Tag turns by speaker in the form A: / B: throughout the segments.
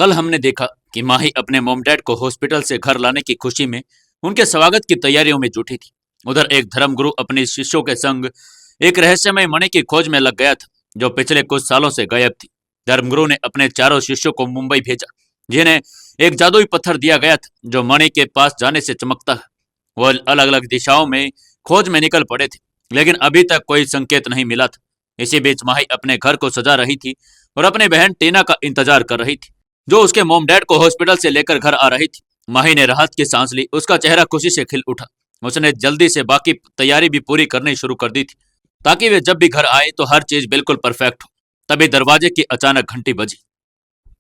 A: कल हमने देखा कि माही अपने मॉम डैड को हॉस्पिटल से घर लाने की खुशी में उनके स्वागत की तैयारियों में जुटी थी। उधर एक धर्मगुरु अपने शिष्यों के संग एक रहस्यमय मणि की खोज में लग गया था, जो पिछले कुछ सालों से गायब थी। धर्मगुरु ने अपने चारों शिष्यों को मुंबई भेजा, जिन्हें एक जादुई पत्थर दिया गया था जो मणि के पास जाने से चमकता है। वो अलग अलग दिशाओं में खोज में निकल पड़े थे, लेकिन अभी तक कोई संकेत नहीं मिला था। इसी बीच माही अपने घर को सजा रही थी और अपनी बहन टीना का इंतजार कर रही थी, जो उसके मॉम डैड को हॉस्पिटल से लेकर घर आ रही थी। माही ने राहत की सांस ली, उसका चेहरा खुशी से खिल उठा। उसने जल्दी से बाकी तैयारी भी पूरी करनी शुरू कर दी थी, ताकि वे जब भी घर आए तो हर चीज बिल्कुल परफेक्ट हो। तभी दरवाजे की अचानक घंटी बजी।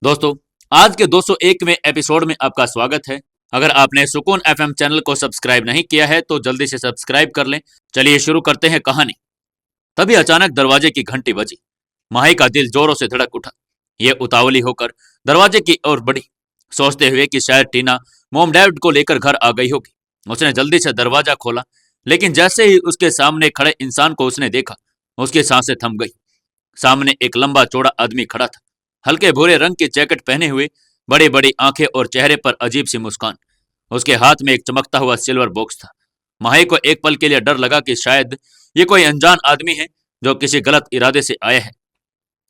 A: दोस्तों, आज के 201वें एपिसोड में आपका स्वागत है। अगर आपने सुकून एफएम चैनल को सब्सक्राइब नहीं किया है तो जल्दी से सब्सक्राइब कर लें। चलिए शुरू करते हैं कहानी। तभी अचानक दरवाजे की घंटी बजी। माही का दिल जोरों से धड़क उठा। ये उतावली होकर दरवाजे की ओर बढ़ी, सोचते हुए कि शायद टीना मॉम डैड को लेकर घर आ गई होगी। उसने जल्दी से दरवाजा खोला, लेकिन जैसे ही उसके सामने खड़े इंसान को उसने देखा, उसकी सांसें थम गई। सामने एक लंबा चौड़ा आदमी खड़ा था, हल्के भूरे रंग की जैकेट पहने हुए, बड़ी बड़ी आंखें और चेहरे पर अजीब सी मुस्कान। उसके हाथ में एक चमकता हुआ सिल्वर बॉक्स था। माही को एक पल के लिए डर लगा कि शायद ये कोई अनजान आदमी है जो किसी गलत इरादे से आया है।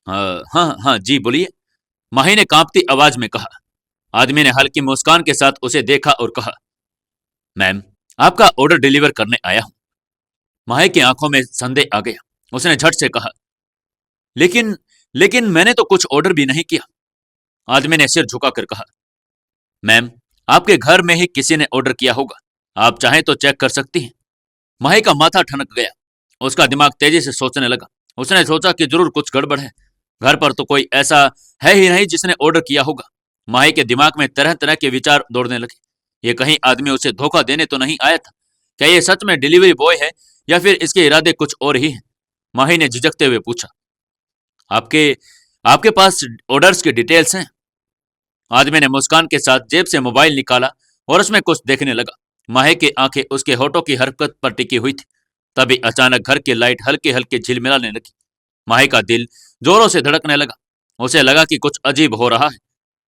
A: हाँ हाँ जी बोलिए, माही ने कांपती आवाज में कहा। आदमी ने हल्की मुस्कान के साथ उसे देखा और कहा, मैम, आपका ऑर्डर डिलीवर करने आया हूं। माही की आंखों में संदेह आ गया। उसने झट से कहा, लेकिन लेकिन मैंने तो कुछ ऑर्डर भी नहीं किया। आदमी ने सिर झुकाकर कहा, मैम, आपके घर में ही किसी ने ऑर्डर किया होगा, आप चाहें तो चेक कर सकती हैं। माही का माथा ठनक गया। उसका दिमाग तेजी से सोचने लगा। उसने सोचा कि जरूर कुछ गड़बड़ है। घर पर तो कोई ऐसा है ही नहीं जिसने ऑर्डर किया होगा। माही के दिमाग में तरह तरह के विचार दौड़ने लगे। ये कहीं आदमी उसे धोखा देने तो नहीं आया था? क्या ये सच में डिलीवरी बॉय है या फिर इसके इरादे कुछ और ही हैं? माही ने झिझकते हुए पूछा, आपके आपके पास ऑर्डर्स की डिटेल्स हैं? आदमी ने मुस्कान के साथ जेब से मोबाइल निकाला और उसमें कुछ देखने लगा। माही की आंखें उसके होठों की हरकत पर टिकी हुई थी। तभी अचानक घर की लाइट हल्के हल्के झिलमिलाने लगी। माही का दिल जोरों से धड़कने लगा। उसे लगा कि कुछ अजीब हो रहा है।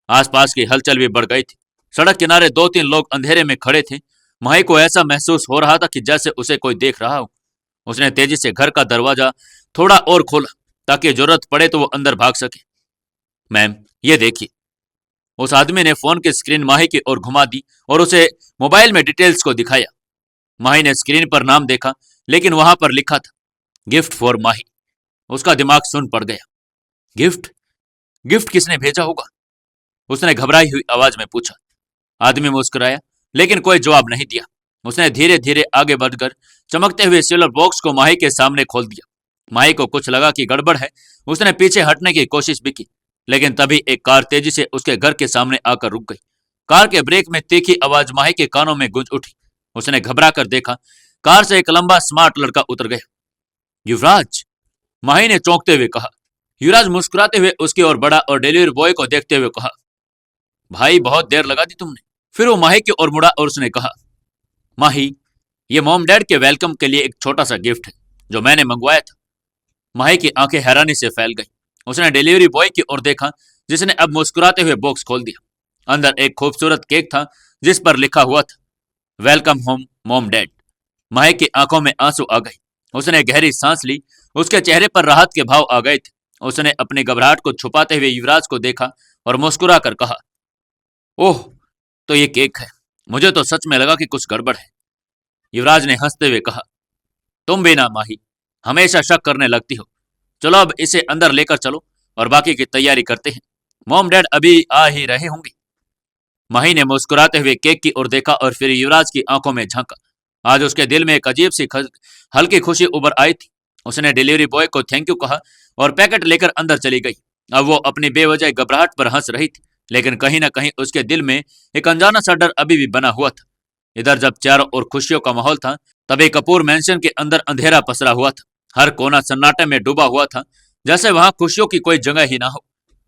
A: आसपास की हलचल भी बढ़ गई थी। सड़क किनारे दो तीन लोग अंधेरे में खड़े थे। माही को ऐसा महसूस हो रहा था कि जैसे उसे कोई देख रहा हो। उसने तेजी से घर का दरवाजा थोड़ा और खोला, ताकि जरूरत पड़े तो वो अंदर भाग सके। मैम, ये देखिए। उस आदमी ने फोन की स्क्रीन माही की ओर घुमा दी और उसे मोबाइल में डिटेल्स को दिखाया। माही ने स्क्रीन पर नाम देखा, लेकिन वहां पर लिखा था, गिफ्ट फॉर माही। उसका दिमाग सुन पड़ गया। गिफ्ट? गिफ्ट किसने भेजा होगा? उसने घबराई हुई आवाज में पूछा। आदमी मुस्कुराया, लेकिन कोई जवाब नहीं दिया। उसने धीरे धीरे आगे बढ़कर चमकते हुए सिल्वर बॉक्स को माही के सामने खोल दिया। माही को कुछ लगा कि गड़बड़ है। उसने पीछे हटने की कोशिश भी की, लेकिन तभी एक कार तेजी से उसके घर के सामने आकर रुक गई। कार के ब्रेक में तीखी आवाज माही के कानों में गूंज उठी। उसने घबरा कर देखा। कार से एक लंबा स्मार्ट लड़का उतर गया। युवराज, माही ने चौंकते हुए कहा। युवराज मुस्कुराते हुए उसकी ओर बढ़ा और डिलीवरी बॉय को देखते हुए कहा, भाई, बहुत देर लगा दी तुमने। फिर वो माही की ओर मुड़ा और उसने कहा, माही, ये मॉम डैड के वेलकम के लिए एक छोटा सा गिफ्ट है जो मैंने मंगवाया था। माही की आंखें हैरानी से फैल गई। उसने डिलीवरी बॉय की ओर देखा, जिसने अब मुस्कुराते हुए बॉक्स खोल दिया। अंदर एक खूबसूरत केक था, जिस पर लिखा हुआ था, वेलकम होम मॉम डैड। माही की आंखों में आंसू आ गए। उसने गहरी सांस ली। उसके चेहरे पर राहत के भाव आ गए थे। उसने अपनी घबराहट को छुपाते हुए युवराज को देखा और मुस्कुरा कर कहा, ओह, तो ये केक है। मुझे तो सच में लगा कि कुछ गड़बड़ है। युवराज ने हंसते हुए कहा, तुम भी ना माही, हमेशा शक करने लगती हो। चलो अब इसे अंदर लेकर चलो और बाकी की तैयारी करते हैं। मॉम डैड अभी आ ही रहे होंगे। माही ने मुस्कुराते हुए केक की ओर देखा और फिर युवराज की आंखों में झांका। आज उसके दिल में एक अजीब सी हल्की खुशी उभर आई थी। उसने डिलीवरी बॉय को थैंक यू कहा और पैकेट लेकर अंदर चली गई। अब वो अपनी बेवजह घबराहट पर हंस रही थी, लेकिन कहीं ना कहीं उसके दिल में एक अनजाना सा डर अभी भी बना हुआ था। इधर जब चारों ओर खुशियों का माहौल था, तभी कपूर मैंशन के अंदर अंधेरा पसरा हुआ था। हर कोना सन्नाटे में डूबा हुआ था, जैसे वहां खुशियों की कोई जगह ही ना हो।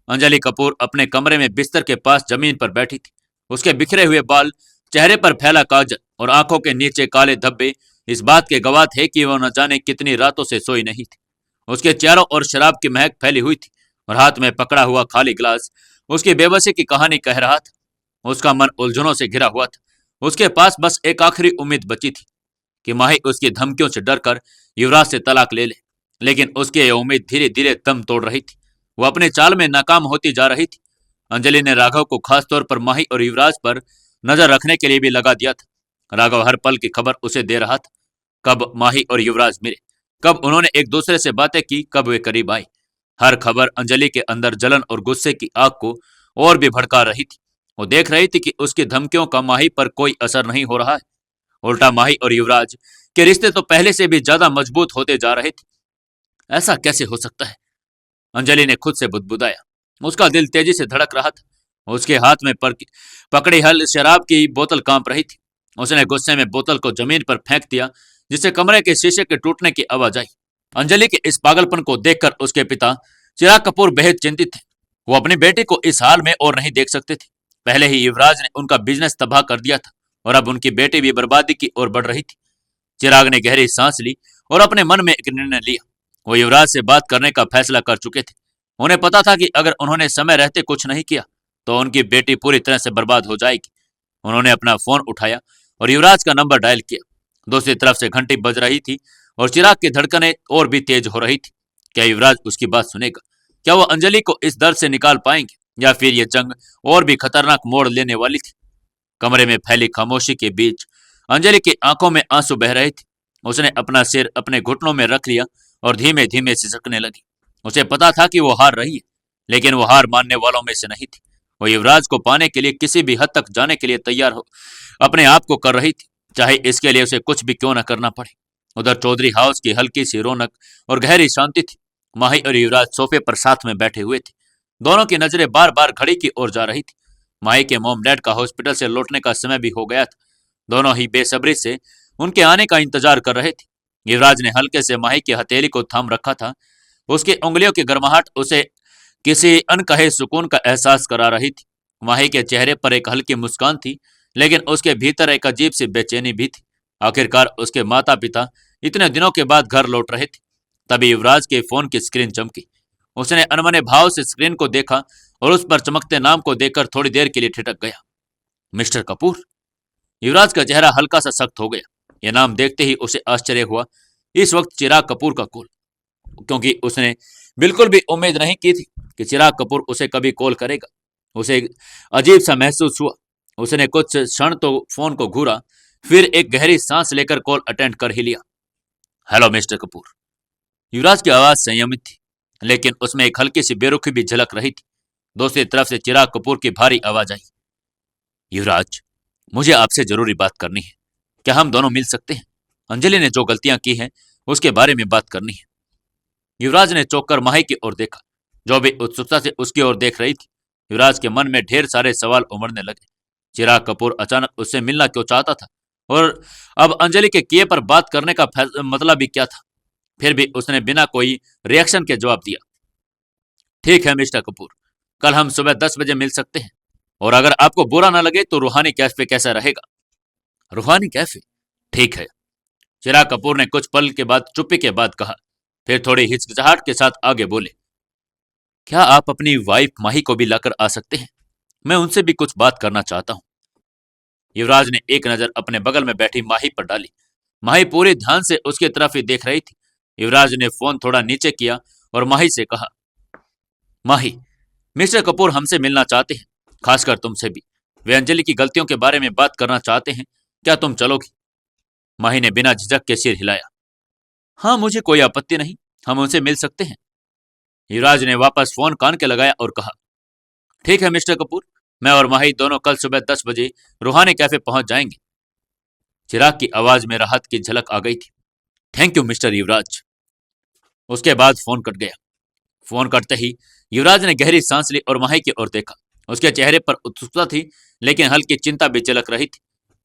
A: अंजलि कपूर अपने कमरे में बिस्तर के पास जमीन पर बैठी थी। उसके बिखरे हुए बाल, चेहरे पर फैला काजल और आंखों के नीचे काले धब्बे इस बात के गवाह थे कि वह न जाने कितनी रातों से सोई नहीं थी। उसके चारों ओर शराब की महक फैली हुई थी और हाथ में पकड़ा हुआ खाली गिलास उसकी बेबसी की कहानी कह रहा था। उसका मन उलझनों से घिरा हुआ था। उसके पास बस एक आखिरी उम्मीद बची थी कि माही उसकी धमकियों से डरकर युवराज से तलाक ले ले। लेकिन उसकी यह उम्मीद धीरे धीरे दम तोड़ रही थी। वो अपने चाल में नाकाम होती जा रही थी। अंजलि ने राघव को खासतौर पर माही और युवराज पर नजर रखने के लिए भी लगा दिया था। राघव हर पल की खबर उसे दे रहा था। कब माही और युवराज मिले, कब उन्होंने एक दूसरे से बातें की, कब वे करीब आई। हर खबर अंजलि के अंदर जलन और गुस्से की आग को और भी भड़का रही थी। वो देख रही थी कि उसकी धमकियों का माही पर कोई असर नहीं हो रहा है। उल्टा माही और युवराज के रिश्ते तो पहले से भी ज्यादा मजबूत होते जा रहे थे। ऐसा कैसे हो सकता है? अंजलि ने खुद से बुदबुदाया। उसका दिल तेजी से धड़क रहा था। उसके हाथ में पकड़ी हल शराब की बोतल कांप रही थी। उसने गुस्से में बोतल को जमीन पर फेंक दिया, जिससे कमरे के शीशे के टूटने की आवाज आई। अंजलि के इस पागलपन को देखकर उसके पिता चिराग कपूर बेहद चिंतित थे। वो अपनी बेटी को इस हाल में और नहीं देख सकते थे। पहले ही युवराज ने उनका बिजनेस तबाह कर दिया था और अब उनकी बेटी भी बर्बादी की ओर बढ़ रही थी। चिराग ने गहरी सांस ली और अपने मन में एक निर्णय लिया। वो युवराज से बात करने का फैसला कर चुके थे। उन्हें पता था कि अगर उन्होंने समय रहते कुछ नहीं किया तो उनकी बेटी पूरी तरह से बर्बाद हो जाएगी। उन्होंने अपना फोन उठाया और युवराज का नंबर डायल किया। दूसरी तरफ से घंटी बज रही थी और चिराग की धड़कनें और भी तेज हो रही थी। क्या युवराज उसकी बात सुनेगा? क्या वो अंजलि को इस दर्द से निकाल पाएंगे, या फिर यह जंग और भी खतरनाक मोड़ लेने वाली थी? कमरे में फैली खामोशी के बीच अंजलि की आंखों में आंसू बह रहे थे। उसने अपना सिर अपने घुटनों में रख लिया और धीमे धीमे सिसकने लगी। उसे पता था कि वो हार रही है, लेकिन वो हार मानने वालों में से नहीं थी। वो युवराज को पाने के लिए किसी भी हद तक जाने के लिए तैयार हो अपने आप को कर रही थी, चाहे इसके लिए उसे कुछ भी क्यों न करना पड़े। उधर चौधरी हाउस की हल्की सी रौनक और गहरी शांति थी। माही और युवराज सोफे पर साथ में बैठे हुए थे। दोनों की नजरें बार बार घड़ी की ओर जा रही थी। माही के मॉम डैड का हॉस्पिटल से लौटने का समय भी हो गया था। दोनों ही बेसब्री से उनके आने का इंतजार कर रहे थे। युवराज ने हल्के से माही की हथेली को थाम रखा था। उसकी उंगलियों की गर्माहट उसे किसी अनकहे सुकून का एहसास करा रही थी। माही के चेहरे पर एक हल्की मुस्कान थी, लेकिन उसके भीतर एक अजीब सी बेचैनी भी थी। आखिरकार उसके माता पिता इतने दिनों के बाद घर लौट रहे थे। तभी युवराज के फोन की स्क्रीन चमकी। उसने अनमने भाव से स्क्रीन को देखा और उस पर चमकते नाम को देखकर थोड़ी देर के लिए ठिठक गया। मिस्टर कपूर। युवराज का चेहरा हल्का सा सख्त हो गया। यह नाम देखते ही उसे आश्चर्य हुआ। इस वक्त चिराग कपूर का कॉल, क्योंकि उसने बिल्कुल भी उम्मीद नहीं की थी कि चिराग कपूर उसे कभी कॉल करेगा। उसे अजीब सा महसूस हुआ। उसने कुछ क्षण तो फोन को घूरा, फिर एक गहरी सांस लेकर कॉल अटेंड कर ही लिया। Hello mister Kapoor. युवराज की आवाज संयमित थी, लेकिन उसमें एक हल्की सी बेरुखी भी झलक रही थी। दूसरी तरफ से चिराग कपूर की भारी आवाज आई। युवराज, मुझे आपसे जरूरी बात करनी है। क्या हम दोनों मिल सकते हैं? अंजलि ने जो गलतियां की हैं उसके बारे में बात करनी है। युवराज ने चौंक कर माही की ओर देखा, जो भी उत्सुकता से उसकी ओर देख रही थी। युवराज के मन में ढेर सारे सवाल उमड़ने लगे। चिराग कपूर अचानक उससे मिलना क्यों चाहता था, और अब अंजलि के किए पर बात करने का मतलब भी क्या था? फिर भी उसने बिना कोई रिएक्शन के जवाब दिया। ठीक है मिस्टर कपूर, कल हम सुबह 10 बजे मिल सकते हैं, और अगर आपको बुरा ना लगे तो रूहानी कैफे कैसा रहेगा? रूहानी कैफे? ठीक है। चिराग कपूर ने कुछ पल के बाद चुप्पी के बाद कहा, फिर थोड़ी हिचकिचाहट के साथ आगे बोले। क्या आप अपनी वाइफ माही को भी लाकर आ सकते हैं? मैं उनसे भी कुछ बात करना चाहता हूं। युवराज ने एक नजर अपने बगल में बैठी माही पर डाली। माही पूरे ध्यान से उसकी तरफ ही देख रही थी। युवराज ने फोन थोड़ा नीचे किया और माही से कहा, माही, मिस्टर कपूर हमसे मिलना चाहते हैं, खासकर तुमसे भी। वे अंजलि की गलतियों के बारे में बात करना चाहते हैं। क्या तुम चलोगी? माही ने बिना झिझक के सिर हिलाया। हाँ, मुझे कोई आपत्ति नहीं, हम उनसे मिल सकते हैं। युवराज ने वापस फोन कान के लगाया और कहा, ठीक है मिस्टर कपूर, मैं और माही दोनों कल सुबह 10 बजे रूहानी कैफे पहुंच जाएंगे। चिराग की आवाज में राहत की झलक आ गई थी। थैंक यू मिस्टर युवराज। उसके बाद फोन कट गया। फोन कटते ही युवराज ने गहरी सांस ली और माही की ओर देखा। उसके चेहरे पर उत्सुकता थी, लेकिन हल्की चिंता भी झलक रही थी।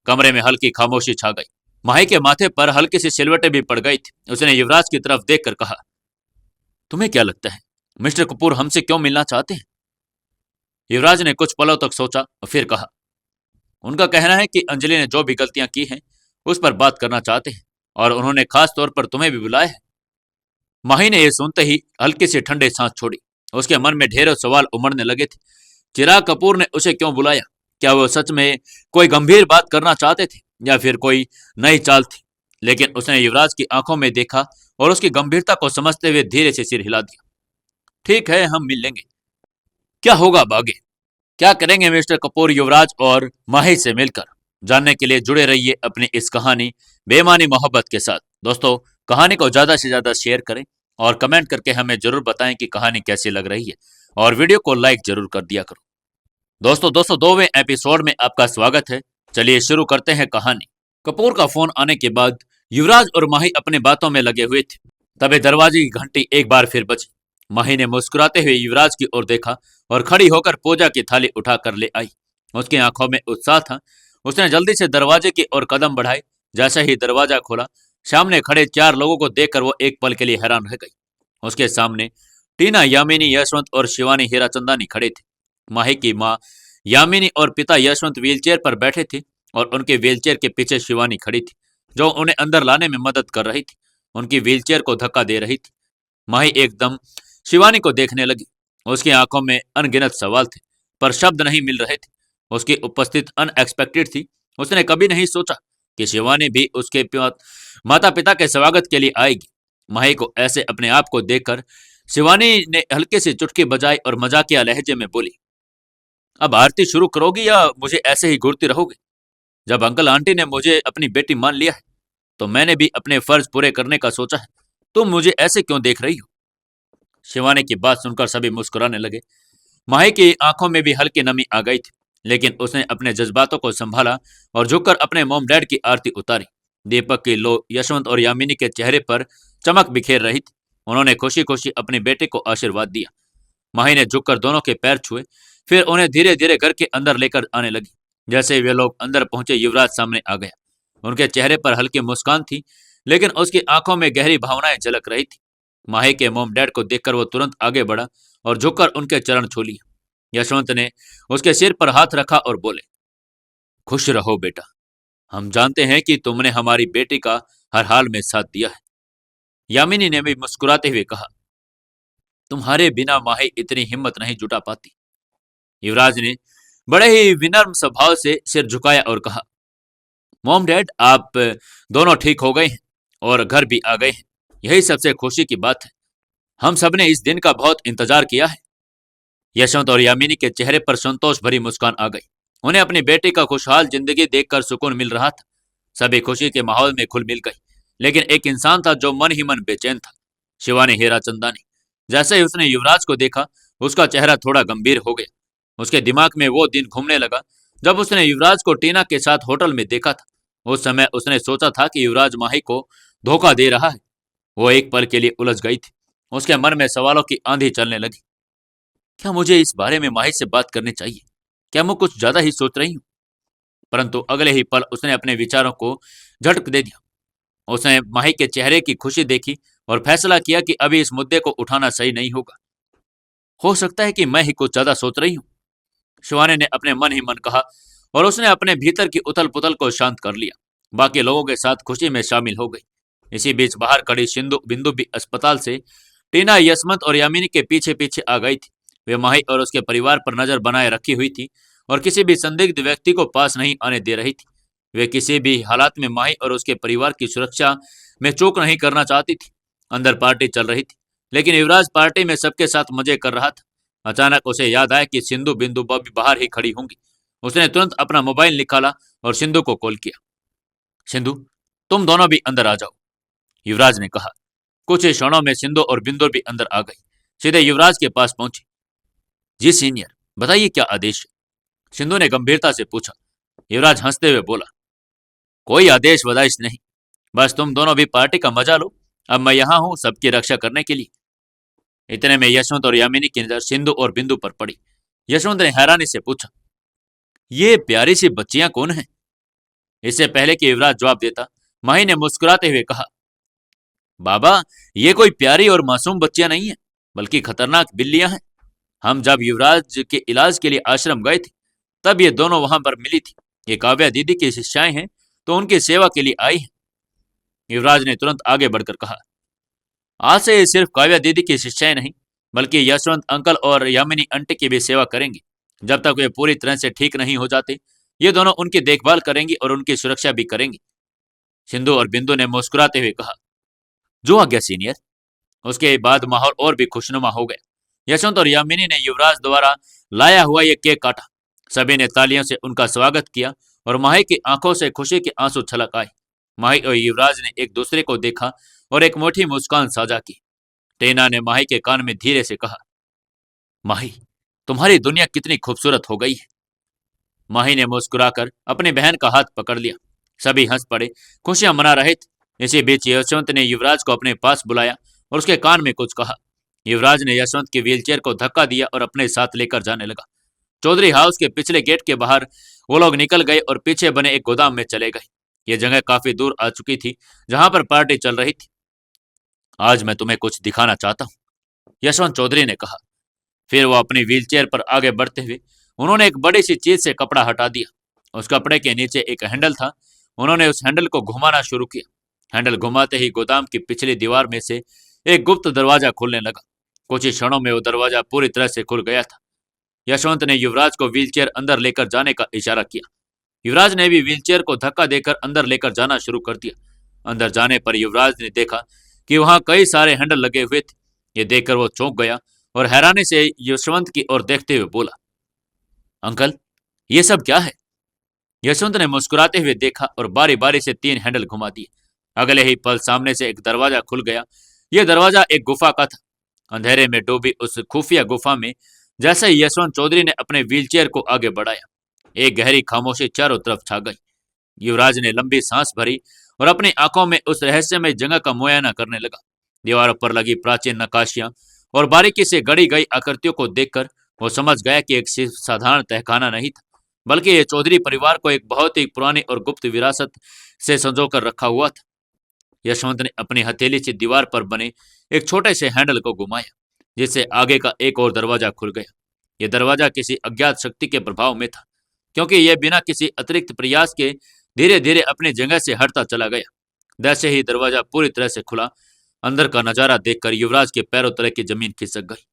A: कमरे में हल्की खामोशी छा गई। माही के माथे पर हल्की सी सिलवटें भी पड़ गई थी। उसने युवराज की तरफ देखकर कहा, तुम्हें क्या लगता है, मिस्टर कपूर हमसे क्यों मिलना चाहते हैं? युवराज ने कुछ पलों तक सोचा और फिर कहा, उनका कहना है कि अंजलि ने जो भी गलतियां की हैं उस पर बात करना चाहते हैं, और उन्होंने खास तौर पर तुम्हें भी बुलाया है। माही ने यह सुनते ही हल्की सी ठंडे सांस छोड़ी। उसके मन में ढेरों सवाल उमड़ने लगे थे। चिराग कपूर ने उसे क्यों बुलाया? क्या वो सच में कोई गंभीर बात करना चाहते थे या फिर कोई नई चाल थी? लेकिन उसने युवराज की आंखों में देखा और उसकी गंभीरता को समझते हुए धीरे से सिर हिला दिया। ठीक है, हम मिल लेंगे। क्या होगा अब आगे? क्या करेंगे मिस्टर कपूर युवराज और माही से मिलकर? जानने के लिए जुड़े रहिए अपनी इस कहानी बेमानी मोहब्बत के साथ। दोस्तों, कहानी को ज्यादा से ज्यादा शेयर करें और कमेंट करके हमें जरूर बताएं कि कहानी कैसी लग रही है, और वीडियो को लाइक जरूर कर दिया करो। दोस्तों 202वें एपिसोड में आपका स्वागत है। चलिए शुरू करते हैं कहानी। कपूर का फोन आने के बाद युवराज और माही अपने बातों में लगे हुए थे। तभी दरवाजे की घंटी एक बार फिर बजी। माही ने मुस्कुराते हुए युवराज की ओर देखा और खड़ी होकर पूजा की थाली उठा कर ले आई। उसकी आंखों में उत्साह था। उसने जल्दी से दरवाजे की ओर कदम बढ़ाए। जैसे ही दरवाजा खोला, सामने खड़े 4 लोगों को देखकर वो एक पल के लिए हैरान रह गई। उसके सामने टीना, यामिनी, यशवंत और शिवानी हीराचंदानी खड़े थे। माही की माँ यामिनी और पिता यशवंत व्हीलचेयर पर बैठे थे और उनके व्हीलचेयर के पीछे शिवानी खड़ी थी, जो उन्हें अंदर लाने में मदद कर रही थी। उनकी व्हीलचेयर को धक्का दे रही थी। माही एकदम शिवानी को देखने लगी। उसकी आंखों में अनगिनत सवाल थे, पर शब्द नहीं मिल रहे थे। उसकी उपस्थित अनएक्सपेक्टेड थी। उसने कभी नहीं सोचा कि शिवानी भी उसके माता पिता के स्वागत के लिए आएगी। माही को ऐसे अपने आप को देखकर शिवानी ने हल्के से चुटकी बजाई और मजाकिया लहजे में बोली, अब आरती शुरू करोगी या मुझे ऐसे ही घूरती रहोगे? जब अंकल आंटी ने मुझे अपनी बेटी मान लिया है, तो मैंने भी अपने फर्ज पूरे करने का सोचा है। तुम मुझे ऐसे क्यों देख रही हो? शिवानी की बात सुनकर सभी मुस्कुराने लगे। माही की आंखों में भी हल्की नमी आ गई थी, लेकिन उसने अपने जज्बातों को संभाला और झुककर अपने मॉम डैड की आरती उतारी। दीपक की लो यशवंत और यामिनी के चेहरे पर चमक बिखेर रही थी। उन्होंने खुशी खुशी अपने बेटे को आशीर्वाद दिया। माही ने झुककर दोनों के पैर छुए, फिर उन्हें धीरे धीरे घर के अंदर लेकर आने लगी। जैसे ही वे लोग अंदर पहुंचे, युवराज सामने आ गया। उनके चेहरे पर हल्की मुस्कान थी, लेकिन उसकी आंखों में गहरी भावनाएं झलक रही थी। माही के मोम डैड को देखकर वो तुरंत आगे बढ़ा और झुककर उनके चरण छू लिए। यशवंत ने उसके सिर पर हाथ रखा और बोले, खुश रहो बेटा। हम जानते हैं कि तुमने हमारी बेटी का हर हाल में साथ दिया है। यामिनी ने भी मुस्कुराते हुए कहा, तुम्हारे बिना माही इतनी हिम्मत नहीं जुटा पाती। युवराज ने बड़े ही विनम्र स्वभाव से सिर झुकाया और कहा, मॉम डैड, आप दोनों ठीक हो गए हैं और घर भी आ गए हैं। यही सबसे खुशी की बात है। हम सबने इस दिन का बहुत इंतजार किया है। यशवंत और यामिनी के चेहरे पर संतोष भरी मुस्कान आ गई। उन्हें अपनी बेटी का खुशहाल जिंदगी देखकर सुकून मिल रहा था। सभी खुशी के माहौल में घुल मिल गई, लेकिन एक इंसान था जो मन ही मन बेचैन था। शिवानी हीराचंदानी। जैसे ही उसने युवराज को देखा, उसका चेहरा थोड़ा गंभीर हो गया। उसके दिमाग में वो दिन घूमने लगा जब उसने युवराज को टीना के साथ होटल में देखा था। उस समय उसने सोचा था कि युवराज माही को धोखा दे रहा है। वो एक पल के लिए उलझ गई थी। उसके मन में सवालों की आंधी चलने लगी। क्या मुझे इस बारे में माही से बात करनी चाहिए? क्या मैं कुछ ज्यादा ही सोच रही हूँ? परंतु अगले ही पल उसने अपने विचारों को झटक दे दिया। उसने माही के चेहरे की खुशी देखी और फैसला किया कि अभी इस मुद्दे को उठाना सही नहीं होगा। हो सकता है कि मैं ही कुछ ज्यादा सोच रही हूँ, शिवानी ने अपने मन ही मन कहा, और उसने अपने भीतर की उथल पुथल को शांत कर लिया। बाकी लोगों के साथ खुशी में शामिल हो गई। इसी बीच बाहर खड़ी सिंधु बिंदु भी अस्पताल से टीना, यशवंत और यामिनी के पीछे पीछे आ गई थी। वे माही और उसके परिवार पर नजर बनाए रखी हुई थी और किसी भी संदिग्ध व्यक्ति को पास नहीं आने दे रही थी। वे किसी भी हालात में माही और उसके परिवार की सुरक्षा में चूक नहीं करना चाहती थी। अंदर पार्टी चल रही थी, लेकिन युवराज पार्टी में सबके साथ मजे कर रहा था। अचानक उसे याद आया कि सिंधु बिंदु भी बाहर ही खड़ी होंगी। उसने तुरंत अपना मोबाइल निकाला और सिंधु को कॉल किया। सिंधु, तुम दोनों भी अंदर आ जाओ, युवराज ने कहा। कुछ ही क्षणों में सिंधु और बिंदु भी अंदर आ गई। सीधे युवराज के पास पहुंची। जी सीनियर, बताइए क्या आदेश है? सिंधु ने गंभीरता से पूछा। युवराज हंसते हुए बोला, कोई आदेश वदाइश नहीं, बस तुम दोनों भी पार्टी का मजा लो। अब मैं यहाँ हूँ सबकी रक्षा करने के लिए। इतने में यशवंत और यामिनी की नजर सिंधु और बिंदु पर पड़ी। यशवंत ने हैरानी से पूछा, ये प्यारी सी बच्चियां कौन हैं? इससे पहले कि युवराज जवाब देता, माही ने मुस्कुराते हुए कहा, बाबा, ये कोई प्यारी और मासूम बच्चियां नहीं है, बल्कि खतरनाक बिल्लियां हैं। हम जब युवराज के इलाज के लिए आश्रम गए थे, तब ये दोनों वहां पर मिली थी। ये काव्या दीदी की शिष्याएं हैं, तो उनकी सेवा के लिए आई हैं। युवराज ने तुरंत आगे बढ़कर कहा, आज से ये सिर्फ काव्या दीदी की शिष्याएं नहीं, बल्कि यशवंत अंकल और यामिनी आंटी की भी सेवा करेंगे। जब तक वे पूरी तरह से ठीक नहीं हो जाते, ये दोनों उनकी देखभाल करेंगी और उनकी सुरक्षा भी करेंगी। सिंधु और बिंदु ने मुस्कुराते हुए कहा, जो आज्ञा सीनियर। उसके बाद माहौल और भी खुशनुमा हो गया। यशवंत और यामिनी ने युवराज द्वारा लाया हुआ ये केक काटा। सभी ने तालियों से उनका स्वागत किया और माही की आंखों से खुशी के आंसू छलक आए। माही और युवराज ने एक दूसरे को देखा और एक मोटी मुस्कान साझा की। टेना ने माही के कान में धीरे से कहा, माही, तुम्हारी दुनिया कितनी खूबसूरत हो गई है। माही ने मुस्कुराकर अपनी बहन का हाथ पकड़ लिया। सभी हंस पड़े, खुशियां मना रहे थे। इसी बीच यशवंत ने युवराज को अपने पास बुलाया और उसके कान में कुछ कहा। युवराज ने यशवंत की व्हीलचेयर को धक्का दिया और अपने साथ लेकर जाने लगा। चौधरी हाउस के पिछले गेट के बाहर वो लोग निकल गए और पीछे बने एक गोदाम में चले गए। ये जगह काफी दूर आ चुकी थी, जहां पर पार्टी चल रही थी। आज मैं तुम्हें कुछ दिखाना चाहता हूँ, यशवंत चौधरी ने कहा। फिर वो अपनी व्हीलचेयर पर आगे बढ़ते हुए उन्होंने एक बड़ी सी चीज से कपड़ा हटा दिया। उस कपड़े के नीचे एक हैंडल था। उन्होंने उस हैंडल को घुमाना शुरू किया। हैंडल घुमाते ही गोदाम की पिछली दीवार में से एक गुप्त दरवाजा खुलने लगा। कुछ ही क्षणों में वो दरवाजा पूरी तरह से खुल गया था। यशवंत ने युवराज को व्हीलचेयर अंदर लेकर जाने का इशारा किया। युवराज ने भी व्हीलचेयर को धक्का देकर अंदर लेकर जाना शुरू कर दिया। अंदर जाने पर युवराज ने देखा कि वहां कई सारे हैंडल लगे हुए थे। ये देखकर वो चौंक गया और हैरानी से यशवंत की ओर देखते हुए बोला, अंकल, ये सब क्या है। यशवंत ने मुस्कुराते हुए देखा और बारी बारी से 3 हैंडल घुमा दिए। अगले ही पल सामने से एक दरवाजा खुल गया। यह दरवाजा एक गुफा का था। अंधेरे में डूबी उस खुफिया गुफा में जैसे ही यशवंत चौधरी ने अपने व्हीलचेयर को आगे बढ़ाया, एक गहरी खामोशी चारों तरफ छा गई। युवराज ने लंबी सांस भरी और अपनी आंखों में उस रहस्यमय जगह का मुआयना करने लगा। दीवारों पर लगी प्राचीन नक्काशियां और बारीकी से गढ़ी गई आकृतियों को देखकर वो समझ गया कि एक सिर्फ साधारण तहखाना नहीं था, बल्कि ये चौधरी परिवार को एक बहुत ही पुरानी और गुप्त विरासत से संजोकर रखा हुआ था। यशवंत ने अपनी हथेली से दीवार पर बने एक छोटे से हैंडल को घुमाया, जिससे आगे का एक और दरवाजा खुल गया। यह दरवाजा किसी अज्ञात शक्ति के प्रभाव में था, क्योंकि यह बिना किसी अतिरिक्त प्रयास के धीरे धीरे अपनी जगह से हटता चला गया। जैसे ही दरवाजा पूरी तरह से खुला, अंदर का नजारा देखकर युवराज के पैरों तले की जमीन खिसक गई।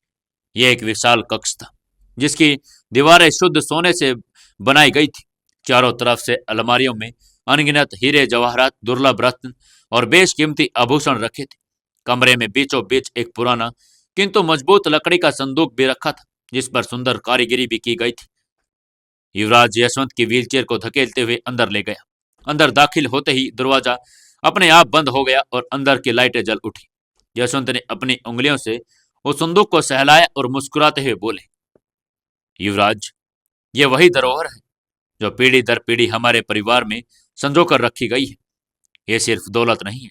A: यह एक विशाल कक्ष था, जिसकी दीवारें शुद्ध सोने से बनाई गई थी। चारों तरफ से अलमारियों में अनगिनत हीरे जवाहरात, दुर्लभ रत्न और बेशकीमती आभूषण रखे थे। कमरे में बीचों बीच एक पुराना किंतु मजबूत लकड़ी का संदूक भी रखा था, जिस पर सुंदर कारीगरी भी की गई थी। युवराज यशवंत की व्हीलचेयर को धकेलते हुए अंदर ले गया। अंदर दाखिल होते ही दरवाजा अपने आप बंद हो गया और अंदर की लाइटें जल उठी। यशवंत ने अपनी उंगलियों से उस संदूक को सहलाया और मुस्कुराते हुए बोले, युवराज, ये वही धरोहर है जो पीढ़ी दर पीढ़ी हमारे परिवार में संजो कर रखी गई है। ये सिर्फ दौलत नहीं है,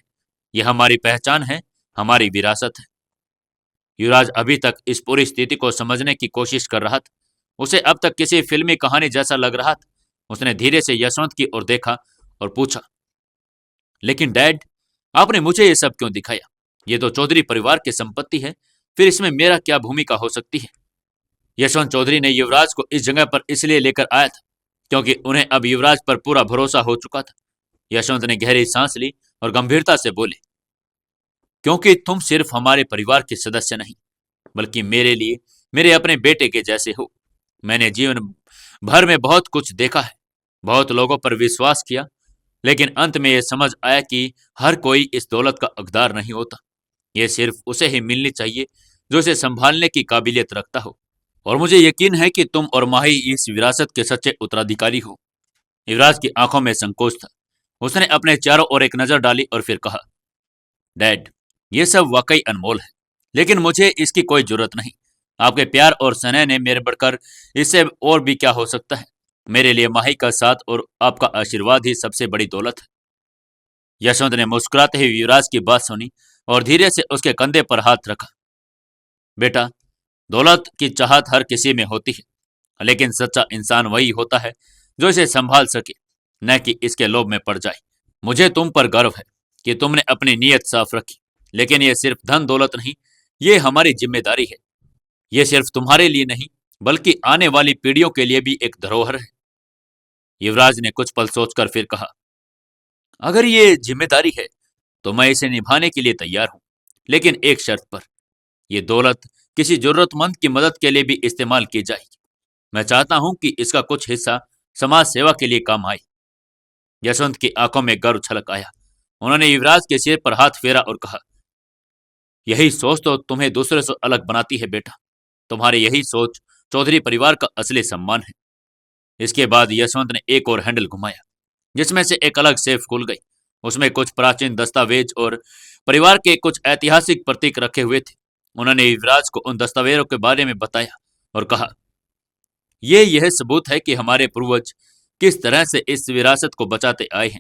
A: ये हमारी पहचान है, हमारी विरासत है। युवराज अभी तक इस पूरी स्थिति को समझने की कोशिश कर रहा था। उसे अब तक किसी फिल्मी कहानी जैसा लग रहा था। उसने धीरे से यशवंत की ओर देखा और पूछा, लेकिन डैड, आपने मुझे ये सब क्यों दिखाया? ये तो चौधरी परिवार की संपत्ति है, फिर इसमें मेरा क्या भूमिका हो सकती है? यशवंत चौधरी ने युवराज को इस जगह पर इसलिए लेकर आया था क्योंकि उन्हें अब युवराज पर पूरा भरोसा हो चुका था। यशवंत ने गहरी सांस ली और गंभीरता से बोले, क्योंकि तुम सिर्फ हमारे परिवार के सदस्य नहीं, बल्कि मेरे लिए मेरे अपने बेटे के जैसे हो। मैंने जीवन भर में बहुत कुछ देखा है, बहुत लोगों पर विश्वास किया, लेकिन अंत में यह समझ आया कि हर कोई इस दौलत का हकदार नहीं होता। यह सिर्फ उसे ही मिलनी चाहिए जो इसे संभालने की काबिलियत रखता हो। और मुझे यकीन है कि तुम और माही इस विरासत के सच्चे उत्तराधिकारी हो। युवराज की आंखों में संकोच था। उसने अपने चारों ओर एक नजर डाली और फिर कहा, डैड, ये सब वाकई अनमोल है, लेकिन मुझे इसकी कोई जरूरत नहीं। आपके प्यार और स्नेह ने मेरे बढ़कर इससे और भी क्या हो सकता है। मेरे लिए माही का साथ और आपका आशीर्वाद ही सबसे बड़ी दौलत है। यशवंत ने मुस्कुराते हुए युवराज की बात सुनी और धीरे से उसके कंधे पर हाथ रखा। बेटा, दौलत की चाहत हर किसी में होती है, लेकिन सच्चा इंसान वही होता है जो इसे संभाल सके, न कि इसके लोभ में पड़ जाए। मुझे तुम पर गर्व है कि तुमने अपनी नीयत साफ रखी, लेकिन यह सिर्फ धन दौलत नहीं, ये हमारी जिम्मेदारी है। यह सिर्फ तुम्हारे लिए नहीं, बल्कि आने वाली पीढ़ियों के लिए भी एक धरोहर है। युवराज ने कुछ पल सोचकर फिर कहा, अगर ये जिम्मेदारी है तो मैं इसे निभाने के लिए तैयार हूं, लेकिन एक शर्त पर। यह दौलत किसी जरूरतमंद की मदद के लिए भी इस्तेमाल की जाएगी। मैं चाहता हूं कि इसका कुछ हिस्सा समाज सेवा के लिए काम आए। यशवंत की आंखों में गर्व छलक आया। उन्होंने युवराज के सिर पर हाथ फेरा और कहा, यही सोच तो तुम्हें दूसरे से अलग बनाती है बेटा। तुम्हारी यही सोच चौधरी परिवार का असली सम्मान है। इसके बाद यशवंत ने एक और हैंडल घुमाया, जिसमें से एक अलग सेफ खुल गई। उसमें कुछ प्राचीन दस्तावेज और परिवार के कुछ ऐतिहासिक प्रतीक रखे हुए थे। उन्होंने युवराज को उन दस्तावेजों के बारे में बताया और कहा, यह सबूत है कि हमारे पूर्वज किस तरह से इस विरासत को बचाते आए हैं।